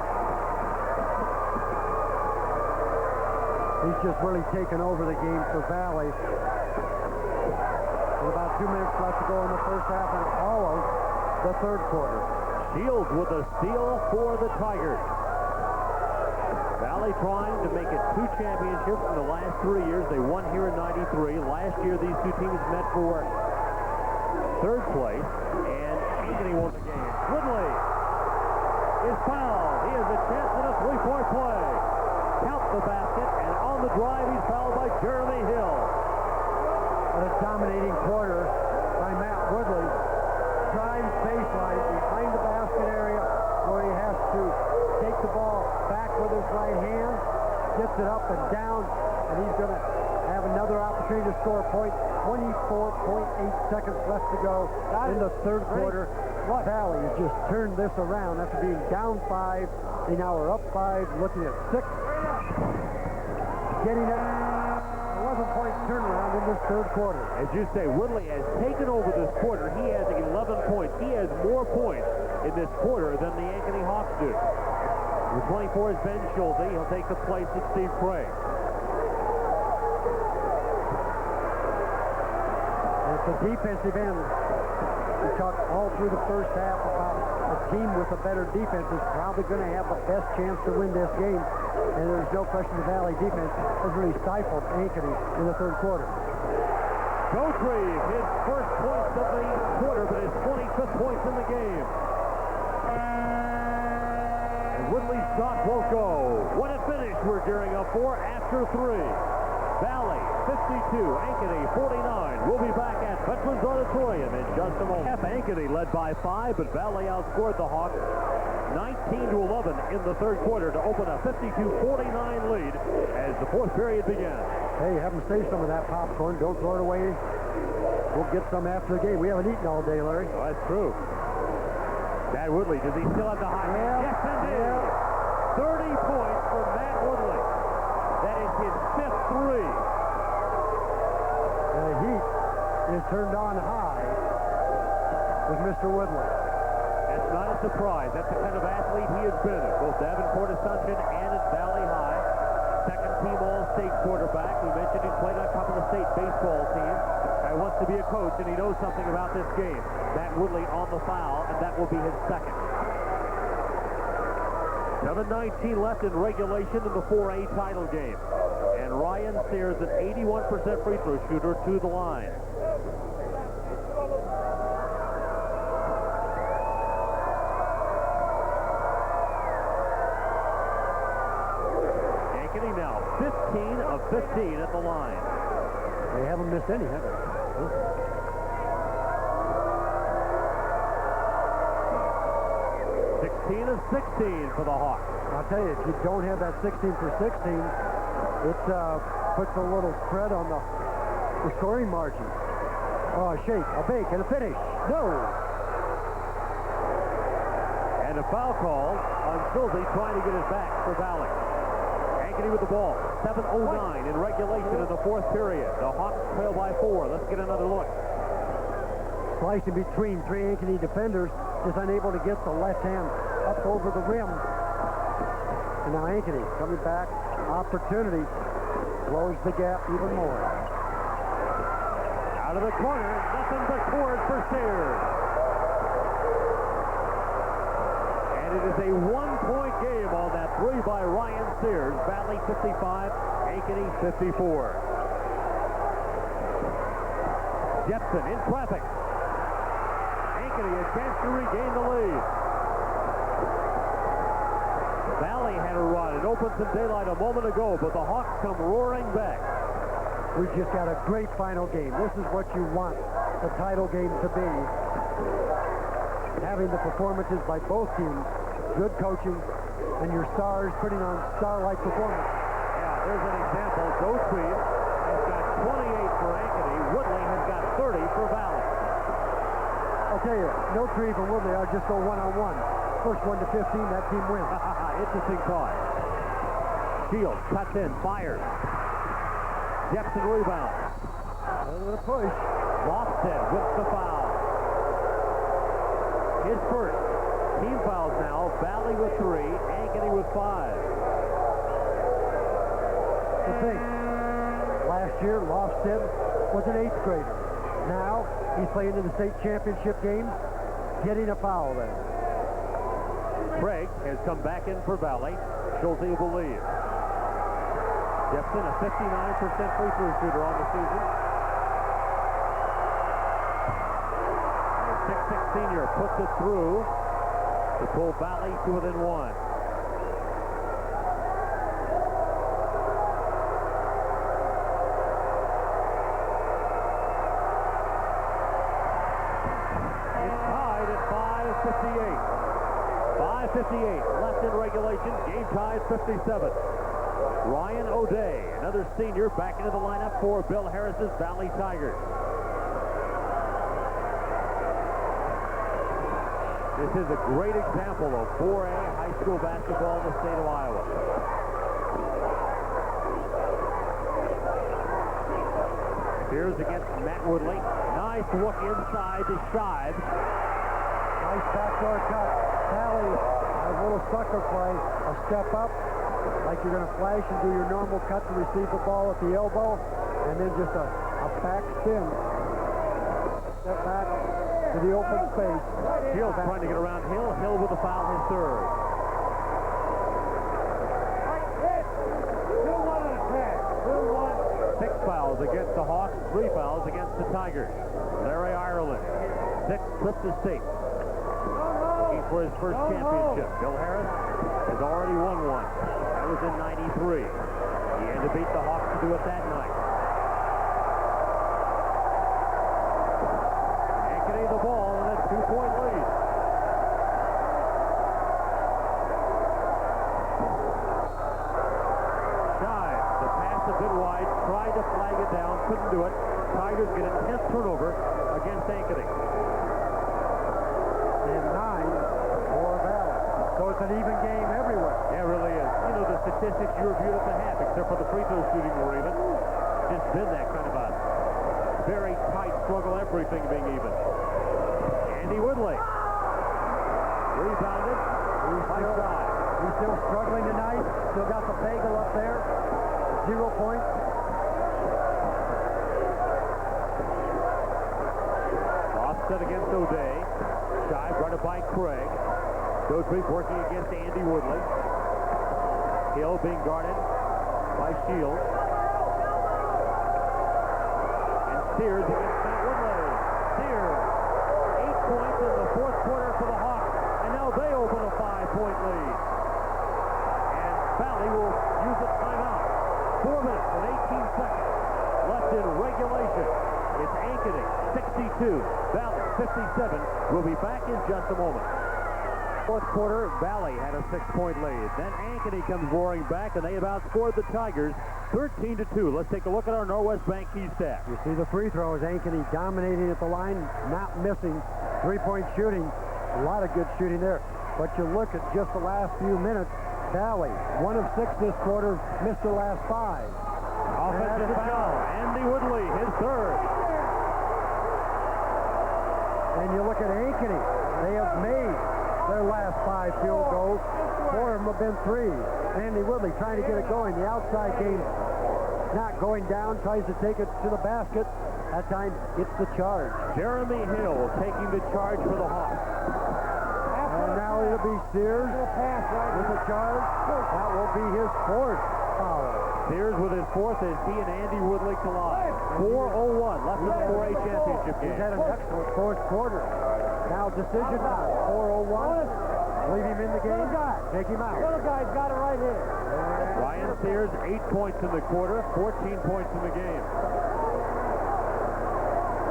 He's just really taken over the game for Valley. With about 2 minutes left to go in the first half and all of the third quarter. Shields with a steal for the Tigers. Valley trying to make it 2 championships in the last 3 years. They won here in '93. Last year, these two teams met for third place, and Ankeny won the game. Woodley is fouled. He has a chance at a 3-point play. Count the basket, and on the drive, he's fouled by Jeremy Hill. What a dominating quarter by Matt Woodley. Drives baseline behind the basket area where he has to take the ball back with his right hand, gets it up and down, and he's going to have another opportunity to score a point. 24.8 seconds left to go in the third quarter. Valley has just turned this around after being down 5. They now are up 5, looking at 6. Getting it. 11-point turnaround in this third quarter. As you say, Woodley has taken over this quarter. He has 11 points. He has more points in this quarter than the Ankeny Hawks do. The 24 is Ben Schulte. He'll take the place of Steve Craig. At the defensive end, we talked all through the first half about a team with a better defense is probably going to have the best chance to win this game. And there's no question the Valley defense has really stifled Ankeny in the third quarter. Dauterive, his first points of the quarter, but his 25th points in the game. And Woodley's shot won't go. What a finish we're gearing up for after 3. Valley 52, Ankeny 49. We'll be back at Veterans Auditorium in just a moment. Ankeny led by 5, but Valley outscored the Hawks 19-11 in the third quarter to open a 52-49 lead as the fourth period began. Hey, have them save some of that popcorn. Don't throw it away. We'll get some after the game. We haven't eaten all day, Larry. Well, that's true. Matt Woodley, does he still have the high? Yeah. Yes, indeed. Yeah. 30 points for Matt Woodley. That is his 5th 3. The heat is turned on high with Mr. Woodley. That's not a surprise. That's the kind of athlete he has been at both Davenport Assumption and at Valley High. Second-team All-State quarterback. We mentioned he played on a couple of state baseball teams. He wants to be a coach, and he knows something about this game. Matt Woodley on the foul, and that will be his second. 7:19 left in regulation in the 4A title game. And Ryan Sears, an 81% free throw shooter, to the line. Ankeny now 15 of 15 at the line. They haven't missed any, have they? 16 of 16 for the Hawks. I'll tell you, if you don't have that 16 for 16, it puts a little spread on the scoring margin. Oh, a shake, a bake, and a finish. No! And a foul call on Sylvie trying to get it back for Valley. Ankeny with the ball. 7:09 in regulation in the fourth period. The Hawks trail by 4. Let's get another look. Slicing between 3 Ankeny defenders, just unable to get the left hand up over the rim. And now Ankeny coming back. Opportunity close the gap even more. Out of the corner, nothing but cord for Sears. And it is a one-point game on that 3 by Ryan Sears. Valley 55, Ankeny 54. Jepson in traffic. Ankeny a chance to regain the lead. Valley had a run. It opened some daylight a moment ago, but the Hawks come roaring back. We've just got a great final game. This is what you want the title game to be. Having the performances by both teams, good coaching, and your stars putting on star-like performance. Yeah, there's an example. Dauterive has got 28 for Ankeny. Woodley has got 30 for Valley. I'll tell you, Dauterive and Woodley are just go one-on-one. First 1 to 15, that team wins. Interesting thought. Shields cuts in, fires. Jepson rebounds. A push. Lofted with the foul. His first. Team fouls now. Valley with 3, Ankeny with 5. The thing. Last year, Lofted was an 8th grader. Now, he's playing in the state championship game, getting a foul there. Craig has come back in for Valley. Schulte will leave. Jepson, a 59% free throw shooter on the season. The 6'6" senior puts it through to pull Valley to within 1. It's tied at 5:58. 5:58 left in regulation. Game tied 57. Ryan O'Day, another senior, back into the lineup for Bill Harris's Valley Tigers. This is a great example of 4A high school basketball in the state of Iowa. Sears against Matt Woodley. Nice look inside to Scheib. Nice backdoor cut. Valley, a little sucker play. A step up, like you're going to flash and do your normal cut to receive the ball at the elbow, and then just a back spin. Step back to the open space. Shields trying to get around Hill. Hill with the foul, his third. fouls against the Hawks, 3 fouls against the Tigers. Larry Ireland, 6 trips to state. Looking for his first championship. Bill Harris has already won one. That was in '93. He had to beat the Hawks to do it that night. Ankeny the ball and a 2-point lead. Scheib, the pass a bit wide, tried to flag it down, couldn't do it. Tigers get a 10th turnover against Ankeny. And 9 for Valley. So it's an even game everywhere. Yeah, it really is. You know, the statistics you reviewed at the half, except for the free throw shooting were even. Just been that kind of a very tight struggle, everything being even. Andy Woodley. Rebounded. By Scheib. He's still struggling tonight. Still got the bagel up there. 0 points. Offset against O'Day. Scheib guarded by Craig. Dauterive working against Andy Woodley. Hill being guarded by Shields. And Sears against Matt Woodley. Sears, 8 points in the 4th quarter for the Hawks. And now they open a 5-point lead. And Valley will use a timeout. 4 minutes and 18 seconds left in regulation. It's Ankeny 62, Valley 57. We'll be back in just a moment. 4th quarter, Valley had a 6-point lead. Then Ankeny comes roaring back, and they have outscored the Tigers 13-2. Let's take a look at our Northwest Bank key stat. You see the free throws. Ankeny dominating at the line, not missing. 3-point shooting. A lot of good shooting there. But you look at just the last few minutes, Valley, 1 of 6 this quarter, missed the last 5. Offensive foul. Andy Woodley, his 3rd. And you look at Ankeny. They have made their last 5 field goals. 4 of them have been 3. Andy Woodley trying to get it going. The outside game not going down, tries to take it to the basket. That time, it's the charge. Jeremy Hill taking the charge for the Hawks. And now it'll be Sears with the charge. That will be his 4th foul. Sears with his 4th as he and Andy Woodley collide. 4:01 left in the 4A championship game. He's had an excellent 4th quarter. Now decision time. 4:01. Leave him in the game. Take him out. Little guy's got it right here. Ryan Sears, 8 points in the quarter, 14 points in the game.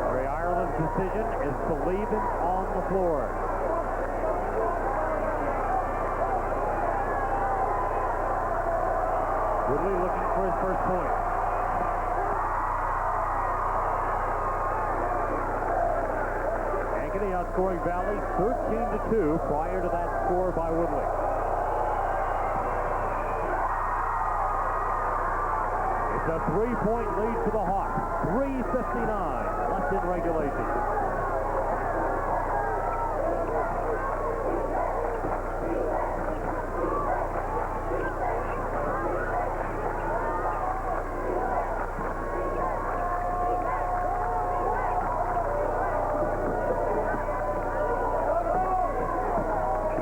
Larry Ireland's decision is to leave him on the floor. Woodley looking for his first point. Ankeny outscoring Valley 13-2 prior to that score by Woodley. It's a 3-point lead for the Hawks. 3:59 left in regulation.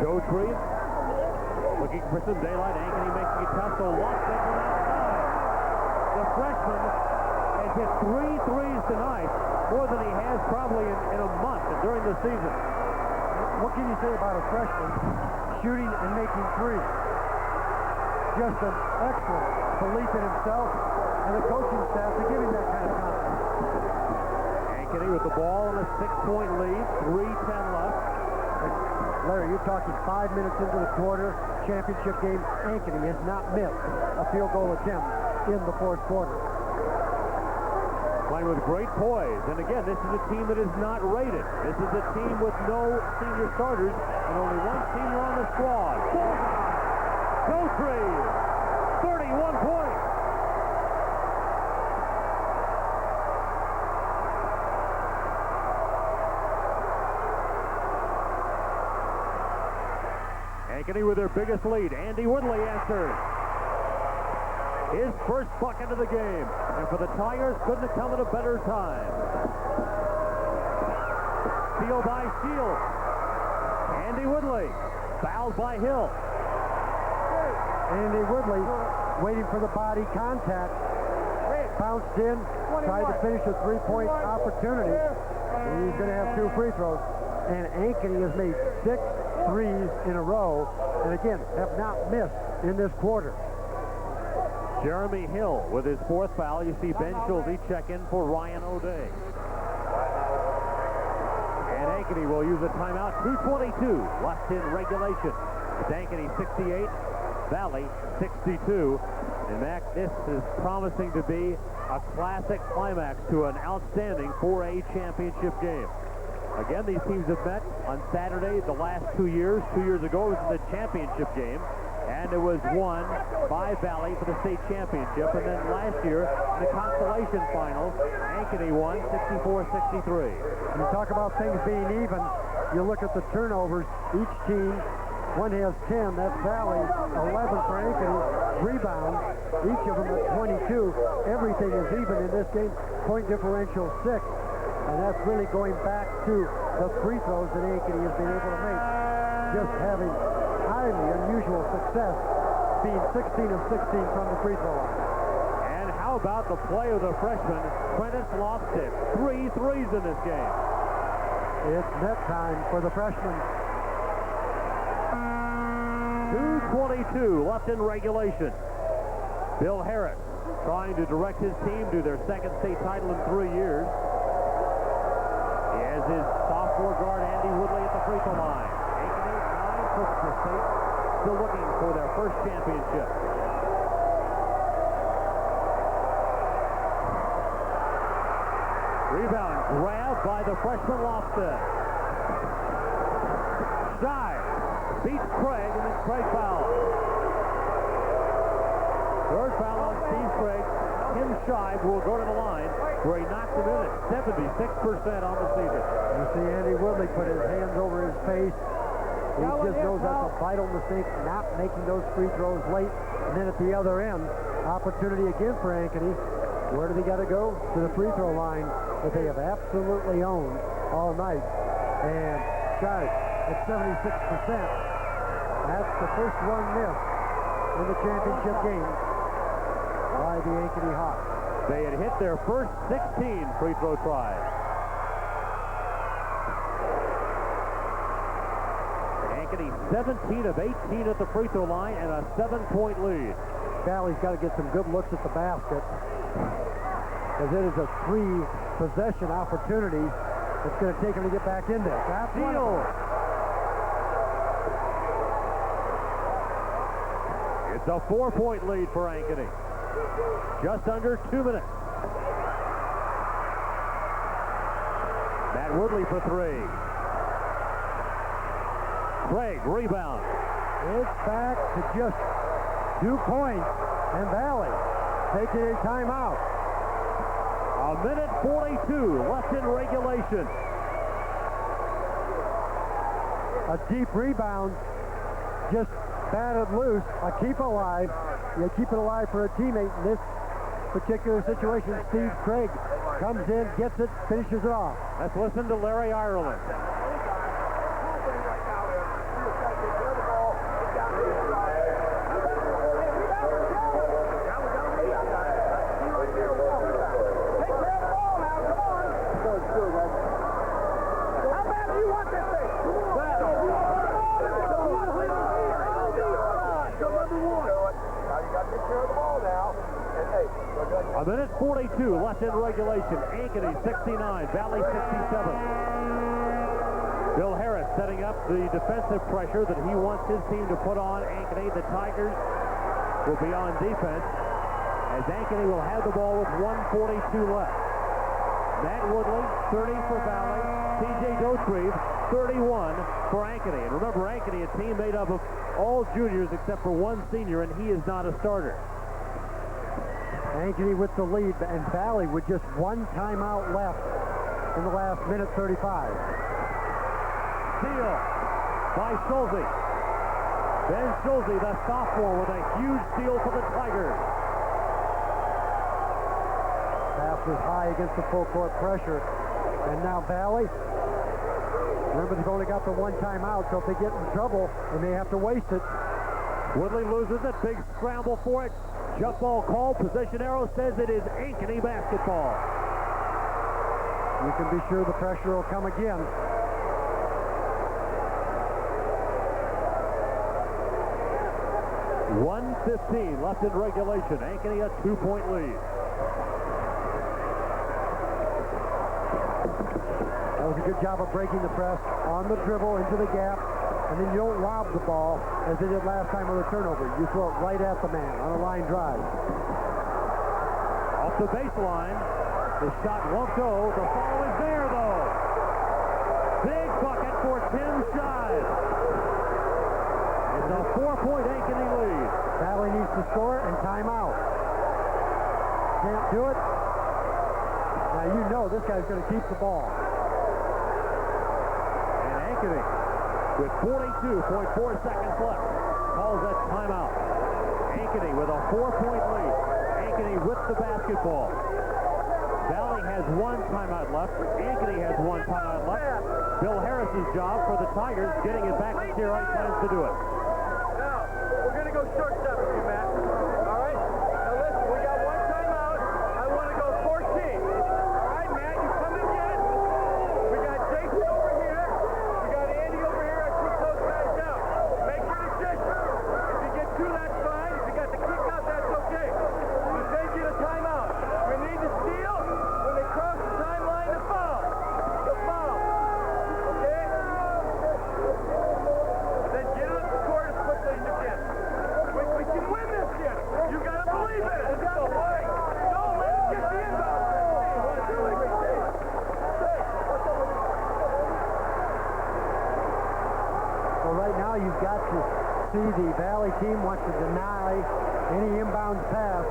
Dauterive looking for some daylight. Ankeny making it tough, so lost it from outside. The freshman has hit 3 threes tonight, more than he has probably in a month during the season. What can you say about a freshman shooting and making 3s? Just an excellent belief in himself and the coaching staff to give him that kind of confidence. Ankeny with the ball and a 6-point lead, 3:10 left. Larry, you're talking 5 minutes into the quarter, championship game. Ankeny has not missed a field goal attempt in the 4th quarter. Playing with great poise. And again, this is a team that is not rated. This is a team with no senior starters and only 1 senior on the squad. Dauterive, 31 points. Ankeny with their biggest lead. Andy Woodley answers. His first bucket of the game. And for the Tigers, couldn't have come at a better time. Steal by Shields. Andy Woodley. Fouled by Hill. Andy Woodley waiting for the body contact. bounced in, tried to finish a three-point opportunity. And he's going to have 2 free throws. And Ankeny has made 6 threes in a row, and again, have not missed in this quarter. Jeremy Hill with his 4th foul. You see Ben Schulte check in for Ryan O'Day. And Ankeny will use a timeout. 2:22 left in regulation. It's Ankeny 68, Valley 62. And Mac, this is promising to be a classic climax to an outstanding 4A championship game. Again, these teams have met on Saturday the last 2 years. 2 years ago, it was in the championship game, and it was won by Valley for the state championship. And then last year, in the consolation finals, Ankeny won 64-63. You talk about things being even. You look at the turnovers. Each team, one has 10. That's Valley. 11 for Ankeny. Rebounds, each of them at 22. Everything is even in this game. Point differential 6. And that's really going back to the free throws that Ankeny has been able to make. Just having highly unusual success, being 16 of 16 from the free throw line. And how about the play of the freshman, Prentice Lofstick? 3 threes in this game. It's net time for the freshman. 2:22 left in regulation. Bill Harris trying to direct his team to their 2nd state title in 3 years. He has his sophomore guard, Andy Woodley, at the free throw line. Ankeny 9 trips to state, still looking for their 1st championship. Rebound grabbed by the freshman Lofton. Scheib beats Craig, and then Craig fouls. 3rd foul on Steve Craig. Tim Scheib will go to the line where he knocked him in at 76% on the season. You see Andy Woodley put his hands over his face. He just knows that's a vital mistake, not making those free throws late. And then at the other end, opportunity again for Ankeny. Where do they got to go? To the free throw line that they have absolutely owned all night. And Scheib at 76%. That's the first one missed in the championship game by the Ankeny Hawks. They had hit their first 16 free throw tries. Ankeny 17 of 18 at the free throw line and a 7-point lead. Valley's got to get some good looks at the basket, as it is a 3-possession opportunity. It's going to take him to get back in there. That's Steal. It's a 4-point lead for Ankeny. Just under 2 minutes. Matt Woodley for 3. Craig, rebound. It's back to just 2 points, and Valley taking a timeout. A minute 42 left in regulation. A deep rebound, just batted loose. A keep alive. You keep it alive for a teammate in this particular situation. Steve Craig comes in, gets it, finishes it off. Let's listen to Larry Ireland. A minute 42 left in regulation. Ankeny 69, Valley 67. Bill Harris setting up the defensive pressure that he wants his team to put on Ankeny. The Tigers will be on defense as Ankeny will have the ball with 1:42 left. Matt Woodley, 30 for Valley. PJ Dauterive, 31 for Ankeny. And remember, Ankeny, a team made up of all juniors except for one senior, and he is not a starter. Ankeny with the lead, and Valley with just 1 timeout left in the last minute 35. Steal by Schulte. Ben Schulte, the sophomore, with a huge steal for the Tigers. Pass was high against the full court pressure. And now Valley, remember they've only got the 1 timeout, so if they get in trouble, they may have to waste it. Woodley loses it. Big scramble for it. Jump ball call. Possession arrow says it is Ankeny basketball. You can be sure the pressure will come again. .1:15 left in regulation. Ankeny a 2-point lead. That was a good job of breaking the press on the dribble into the gap, and then you don't lob the ball as they did last time on the turnover. You throw it right at the man on a line drive. Off the baseline, the shot won't go. The foul is there, though. Big bucket for Tim Scheib. It's a 4-point Ankeny lead. Valley needs to score and timeout. Can't do it. Now you know this guy's going to keep the ball. With 42.4 seconds left, calls that timeout. Ankeny with a 4-point lead. Ankeny with the basketball. Valley has one timeout left. Ankeny has one timeout left. Bill Harris's job for the Tigers, getting it back to zero. He plans to do it. Now, we're going to go short step with you, Matt. All right? Now listen, we got one timeout. I want to go 14. All right, Matt, you come and get it. We got Jason over here. We got Andy over here. I put those guys out. Make your decision. If you get two, that's fine. If you got the kick out, that's okay. But they get a timeout. We need to steal when they cross the timeline to foul. The foul. Okay? Then get it up the court as quickly as you can. We can win this shit. You got to believe in it. Let's go. Don't let it get the inbound. Well, right now you've got to see the Valley team wants to deny any inbound pass,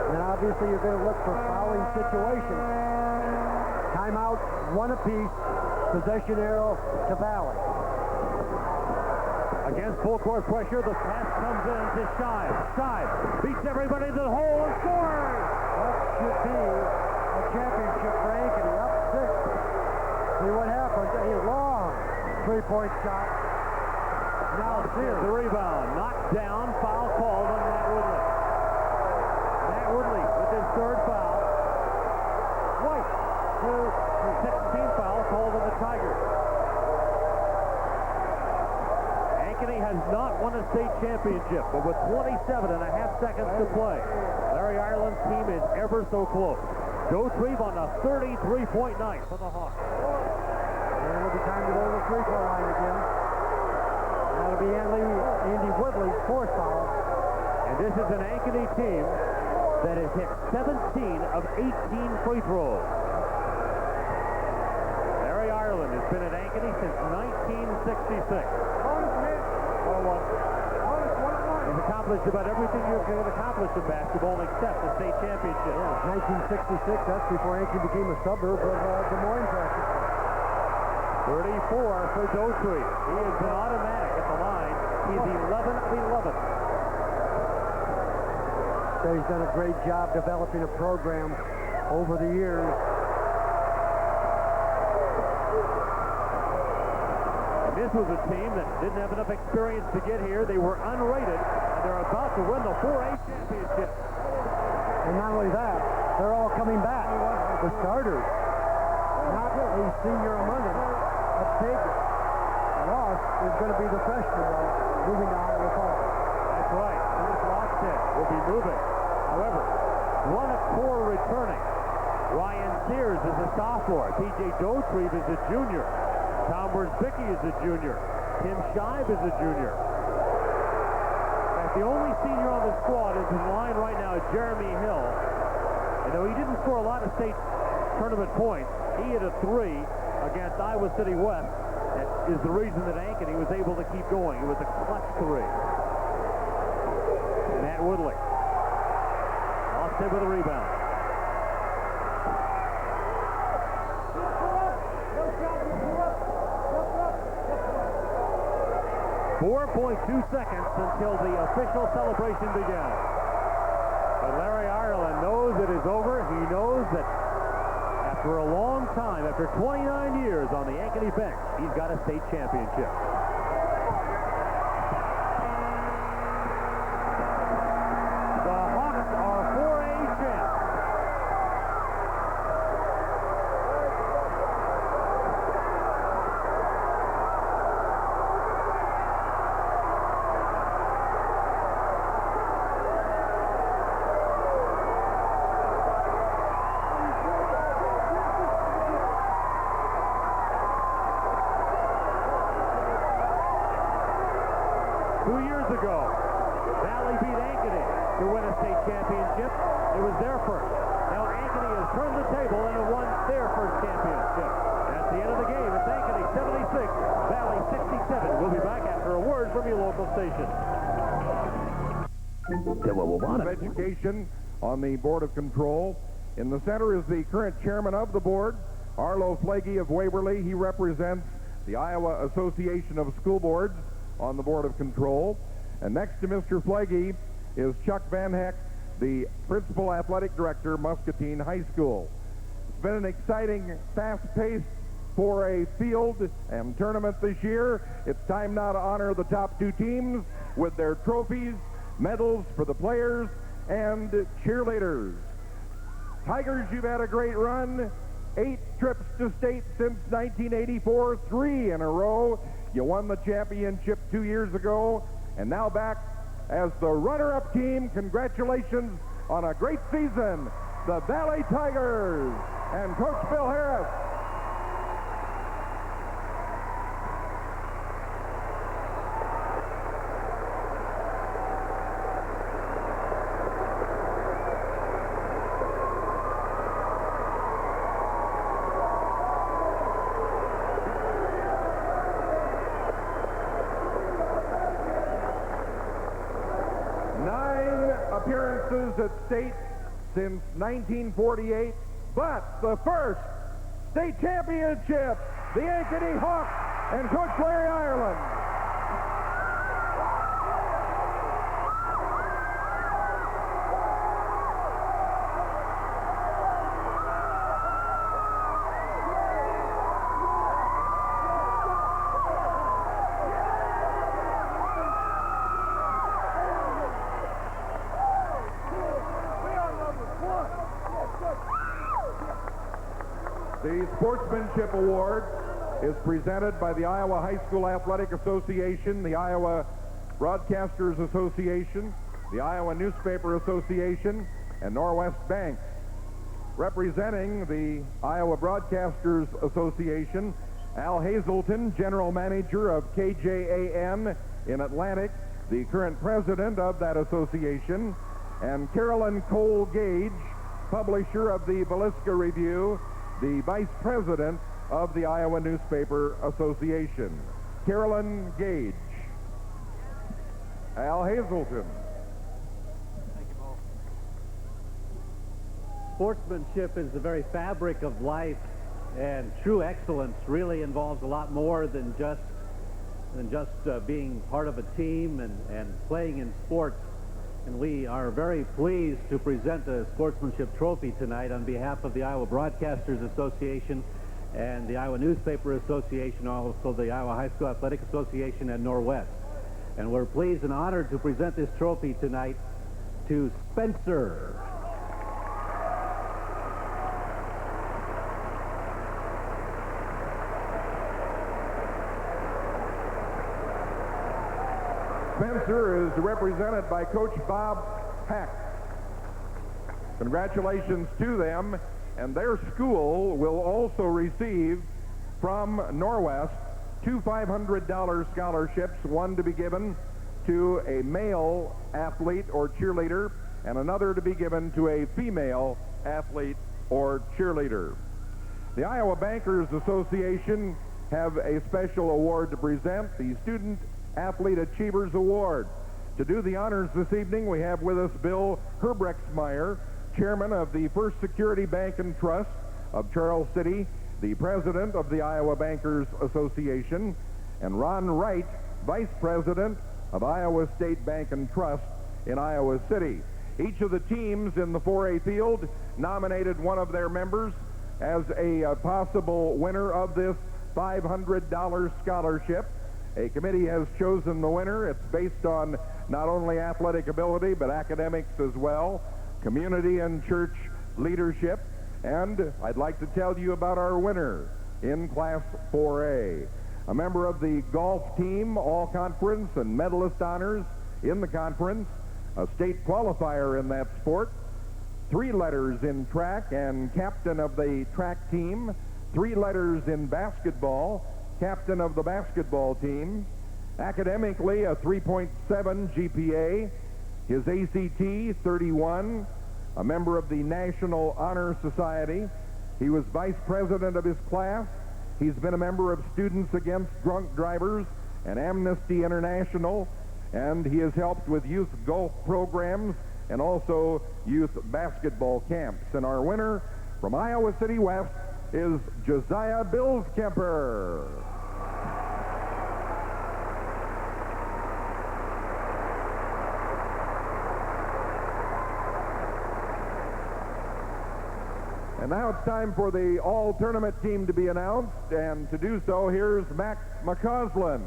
and then obviously you're going to look for fouling situations. Timeout, one apiece, possession arrow to Valley. Against full court pressure, the pass comes in to Scheib. Scheib beats everybody to the hole and scores! That should be a championship for Ankeny, up 6. See what happens, a long three-point shot. Now Sears. The rebound, knocked down, foul called on Matt Woodley. Matt Woodley with his third foul. White, his 16th foul called on the Tigers. Ankeny has not won a state championship, but with 27.5 seconds to play, Larry Ireland's team is ever so close. Dauterive on a 33-point night for the Hawks. And it'll be time to go to the free-throw line again. That'll be Andy Woodley's fourth foul. And this is an Ankeny team that has hit 17 of 18 free throws. Larry Ireland has been at Ankeny since 1966. He's accomplished about everything you can accomplish in basketball except the state championship. Yeah, 1966, that's before Ankeny became a suburb of Des Moines, practically. 34 for Dauterive. He has been automatic at the line. He's 11 of 11. So he's done a great job developing a program over the years. And this was a team that didn't have enough experience to get here. They were unrated, and they're about to win the 4A championship. And not only that, they're all coming back. The starters. Not a senior among them. A big loss is going to be the freshman, moving to Iowa Falls. That's right. Dennis Lockstead will be moving. However, one of core returning. Ryan Sears is a sophomore. PJ Dauterive is a junior. Tom Wierzbicki is a junior. Tim Scheib is a junior. In fact, the only senior on the squad is in line right now is Jeremy Hill. And though he didn't score a lot of state tournament points, he hit a 3 against Iowa City West. That is the reason that Ankeny was able to keep going. It was a clutch 3. Matt Woodley. Lockstead with a rebound. .2 seconds until the official celebration began. But Larry Ireland knows it is over. He knows that after a long time, after 29 years on the Ankeny bench, he's got a state championship. The Hawks to win a state championship. It was their first. Now Ankeny has turned the table and have won their first championship. That's the end of the game. It's Ankeny 76, Valley 67. We'll be back after a word from your local station. Education on the Board of Control. In the center is the current chairman of the board, Arlo Flagey of Waverly. He represents the Iowa Association of School Boards on the Board of Control. And next to Mr. Flagey is Chuck Van Heck, the Principal Athletic Director, Muscatine High School. It's been an exciting, fast-paced 4A field and tournament this year. It's time now to honor the top two teams with their trophies, medals for the players, and cheerleaders. Tigers, you've had a great run. 8 trips to state since 1984, 3 in a row. You won the championship 2 years ago, and now back as the runner-up team. Congratulations on a great season, the Valley Tigers and Coach Bill Harris. Appearances at state since 1948, but the first state championship, the Ankeny Hawks and Coach Larry Ireland. The Sportsmanship Award is presented by the Iowa High School Athletic Association, the Iowa Broadcasters Association, the Iowa Newspaper Association, and Norwest Bank. Representing the Iowa Broadcasters Association, Al Hazelton, General Manager of KJAN in Atlantic, the current president of that association, and Carolyn Cole Gage, publisher of the Villisca Review, the vice president of the Iowa Newspaper Association. Carolyn Gage. Al Hazelton. Thank you, Paul. Sportsmanship is the very fabric of life, and true excellence really involves a lot more than just being part of a team and playing in sports. And we are very pleased to present a sportsmanship trophy tonight on behalf of the Iowa Broadcasters Association and the Iowa Newspaper Association, also the Iowa High School Athletic Association and Norwest. And we're pleased and honored to present this trophy tonight to Spencer. Spencer is represented by Coach Bob Hack. Congratulations to them, and their school will also receive from Norwest 2 $500 scholarships, one to be given to a male athlete or cheerleader, and another to be given to a female athlete or cheerleader. The Iowa Bankers Association have a special award to present, the Student Athlete Achievers Award. To do the honors this evening, we have with us Bill Herbrexmeyer, chairman of the First Security Bank and Trust of Charles City, the president of the Iowa Bankers Association, and Ron Wright, vice president of Iowa State Bank and Trust in Iowa City. Each of the teams in the 4A field nominated one of their members as a possible winner of this $500 scholarship. A committee has chosen the winner. It's based on not only athletic ability, but academics as well, community and church leadership. And I'd like to tell you about our winner in Class 4A. A member of the golf team, all-conference and medalist honors in the conference, a state qualifier in that sport, 3 letters in track and captain of the track team, 3 letters in basketball, captain of the basketball team, academically a 3.7 GPA, His ACT, 31, a member of the National Honor Society. He was vice president of his class. He's been a member of Students Against Drunk Drivers and Amnesty International, and he has helped with youth golf programs and also youth basketball camps. And our winner from Iowa City West is Josiah Billskemper. And now it's time for the all-tournament team to be announced, and to do so, here's Mac McCausland.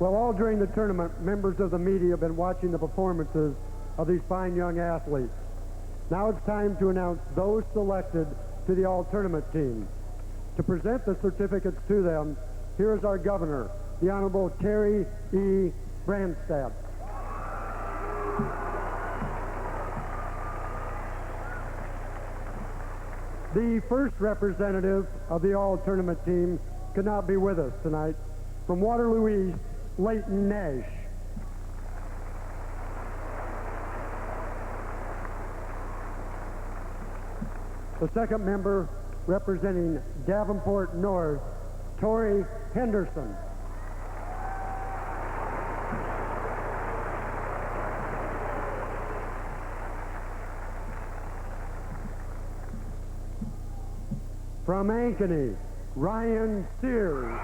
Well, all during the tournament, members of the media have been watching the performances of these fine young athletes. Now it's time to announce those selected to the all-tournament team. To present the certificates to them, here is our governor, the Honorable Terry E. Branstad. The first representative of the all-tournament team could not be with us tonight. From Waterloo East, Leighton Nash. The second member representing Davenport North, Tori Henderson. From Ankeny, Ryan Sears.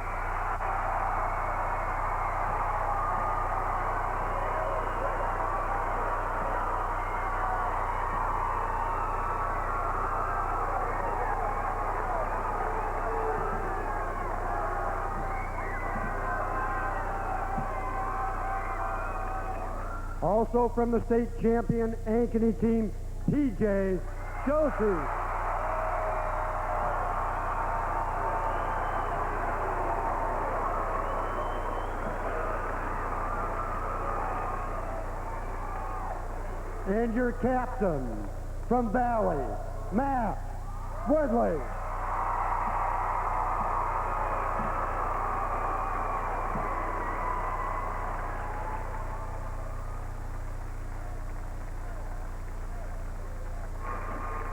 Also from the state champion Ankeny team, PJ Dauterive. And your captain from Valley, Matt Woodley.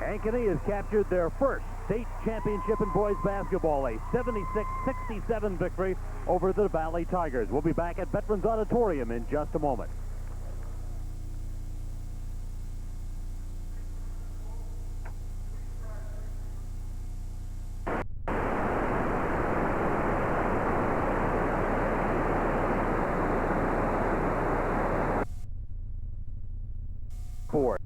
Ankeny has captured their first state championship in boys basketball, a 76-67 victory over the Valley Tigers. We'll be back at Veterans Auditorium in just a moment. Four.